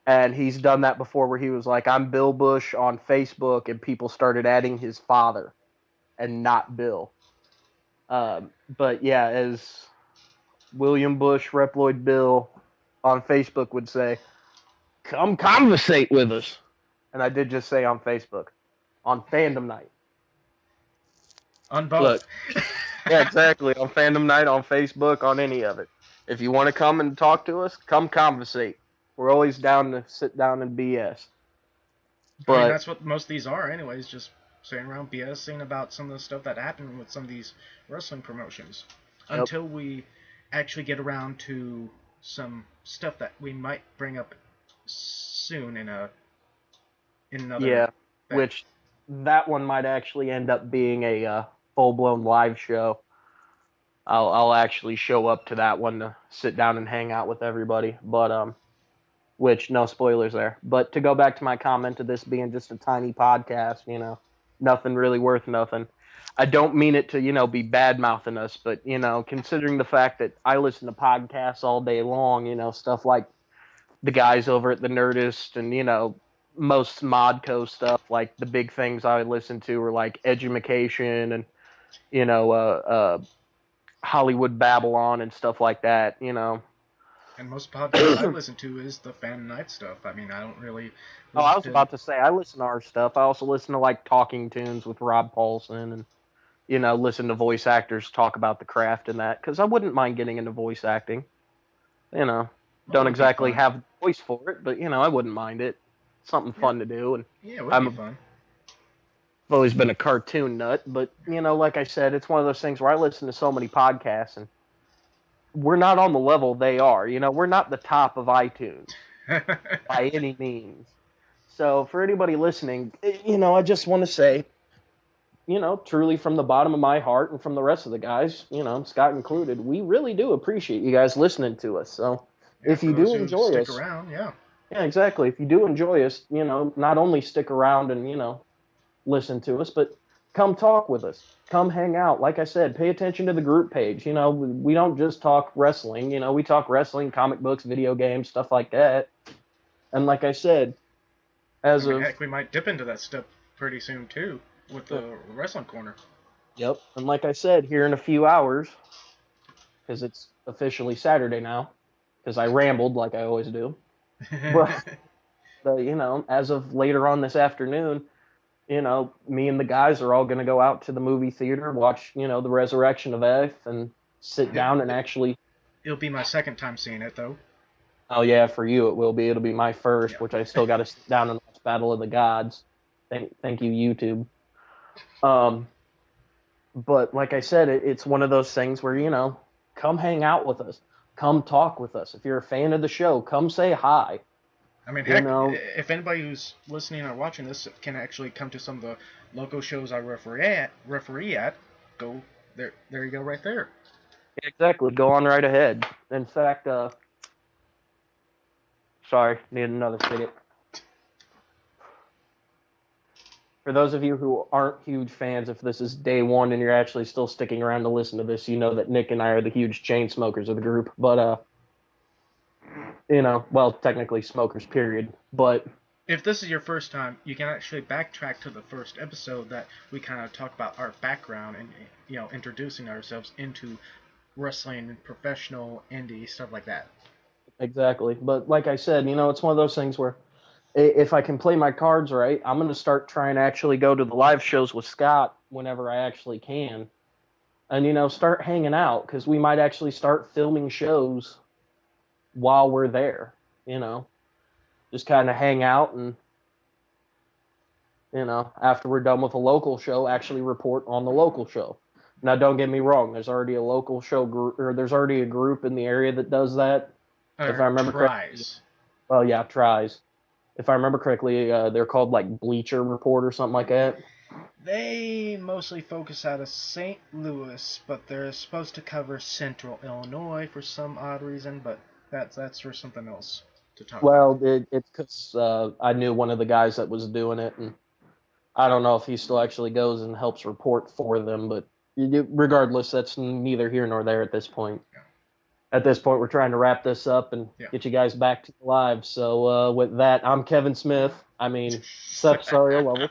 and he's done that before where he was like, "I'm Bill Bush" on Facebook, and people started adding his father and not Bill. But yeah, as William Bush Reploid Bill on Facebook would say, "Come conversate with us." And I did just say on Facebook, on Fandom Night. On both. Look, yeah, exactly. On Fandom Night, on Facebook, on any of it. If you want to come and talk to us, come conversate. We're always down to sit down and BS. I mean, But that's what most of these are, anyways. Just sitting around BSing about some of the stuff that happened with some of these wrestling promotions. yep, Until we actually get around to some stuff that we might bring up soon in another yeah, thing. which that one might actually end up being a full blown live show. I'll actually show up to that one to sit down and hang out with everybody. But which no spoilers there. But to go back to my comment to this being just a tiny podcast, nothing really worth nothing. I don't mean it to, be bad mouthing us, but considering the fact that I listen to podcasts all day long, stuff like the guys over at the Nerdist and, most Modco stuff, like the big things I listen to are like Edumacation and, you know, Hollywood Babylon and stuff like that, And most podcasts I listen to is the fan night stuff. I mean, I don't really Oh, I listen was to. about to say I listen to our stuff. I also listen to like Talking Tunes with Rob Paulson and listen to voice actors talk about the craft and that because I wouldn't mind getting into voice acting. You know, Well, it don't would be exactly fun. have the voice for it, but I wouldn't mind it. Something Yeah, fun to do, and yeah, it would be I've fun. always been a cartoon nut. But like I said, it's one of those things where I listen to so many podcasts, and we're not on the level they are. We're not the top of iTunes by any means. So for anybody listening, I just want to say, truly from the bottom of my heart and from the rest of the guys, Scott included, we really do appreciate you guys listening to us. So Yeah, if for you those do who enjoy stick us, around, yeah. yeah, exactly. If you do enjoy us, not only stick around and, listen to us, but come talk with us. Come hang out. Like I said, pay attention to the group page. We don't just talk wrestling, we talk wrestling, comic books, video games, stuff like that. And like I said, I as mean, of heck, we might dip into that stuff pretty soon too with the wrestling corner. yep, and like I said, here in a few hours, because it's officially Saturday now, because I rambled like I always do. But, as of later on this afternoon, me and the guys are all going to go out to the movie theater, watch, the Resurrection of F, and sit down and actually. It'll be my second time seeing it though. Oh yeah, for you it will be. It'll be my first, Yeah. which I still got to sit down and watch Battle of the Gods. Thank you, YouTube. But like I said, it's one of those things where, come hang out with us. Come talk with us. If you're a fan of the show, come say hi. I mean, You heck, know, if anybody who's listening or watching this can actually come to some of the local shows I referee at, go there. There you go, right there. exactly. Go on right ahead. In fact, sorry, need another ticket. For those of you who aren't huge fans, if this is day one and you're actually still sticking around to listen to this, you know that Nick and I are the huge chain smokers of the group. But, well, technically smokers, period. But If this is your first time, you can actually backtrack to the first episode that we kind of talk about our background and introducing ourselves into wrestling, professional, indie, stuff like that. exactly. But like I said, it's one of those things where if I can play my cards right, I'm going to start trying to actually go to the live shows with Scott whenever I actually can. And, start hanging out because we might actually start filming shows while we're there, just kind of hang out and, after we're done with a local show, actually report on the local show. Now, don't get me wrong, there's already a local show group, or there's already a group in the area that does that. If I remember correctly. Well, yeah, tries. If I remember correctly, they're called like Bleacher Report or something like that. They mostly focus out of St. Louis, but they're supposed to cover Central Illinois for some odd reason, but that's for something else to talk about. Well, it's because I knew one of the guys that was doing it, and I don't know if he still actually goes and helps report for them, but regardless, that's neither here nor there at this point. Yeah. At this point, we're trying to wrap this up and get you guys back to the live. So with that, I'm Kevin Smith. Seth Sario Level.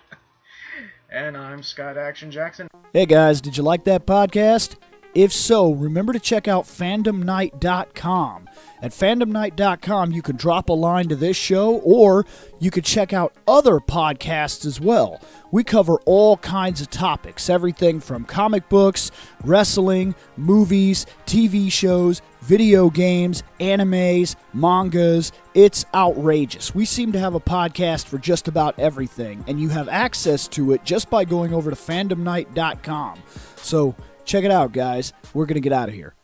And I'm Scott Action Jackson. Hey guys, did you like that podcast? If so, remember to check out fandomnight.com. At fandomnight.com, you can drop a line to this show, or you could check out other podcasts as well. We cover all kinds of topics, everything from comic books, wrestling, movies, TV shows, video games, animes, mangas. It's outrageous. We seem to have a podcast for just about everything, and you have access to it just by going over to fandomnight.com. So check it out, guys. We're going to get out of here.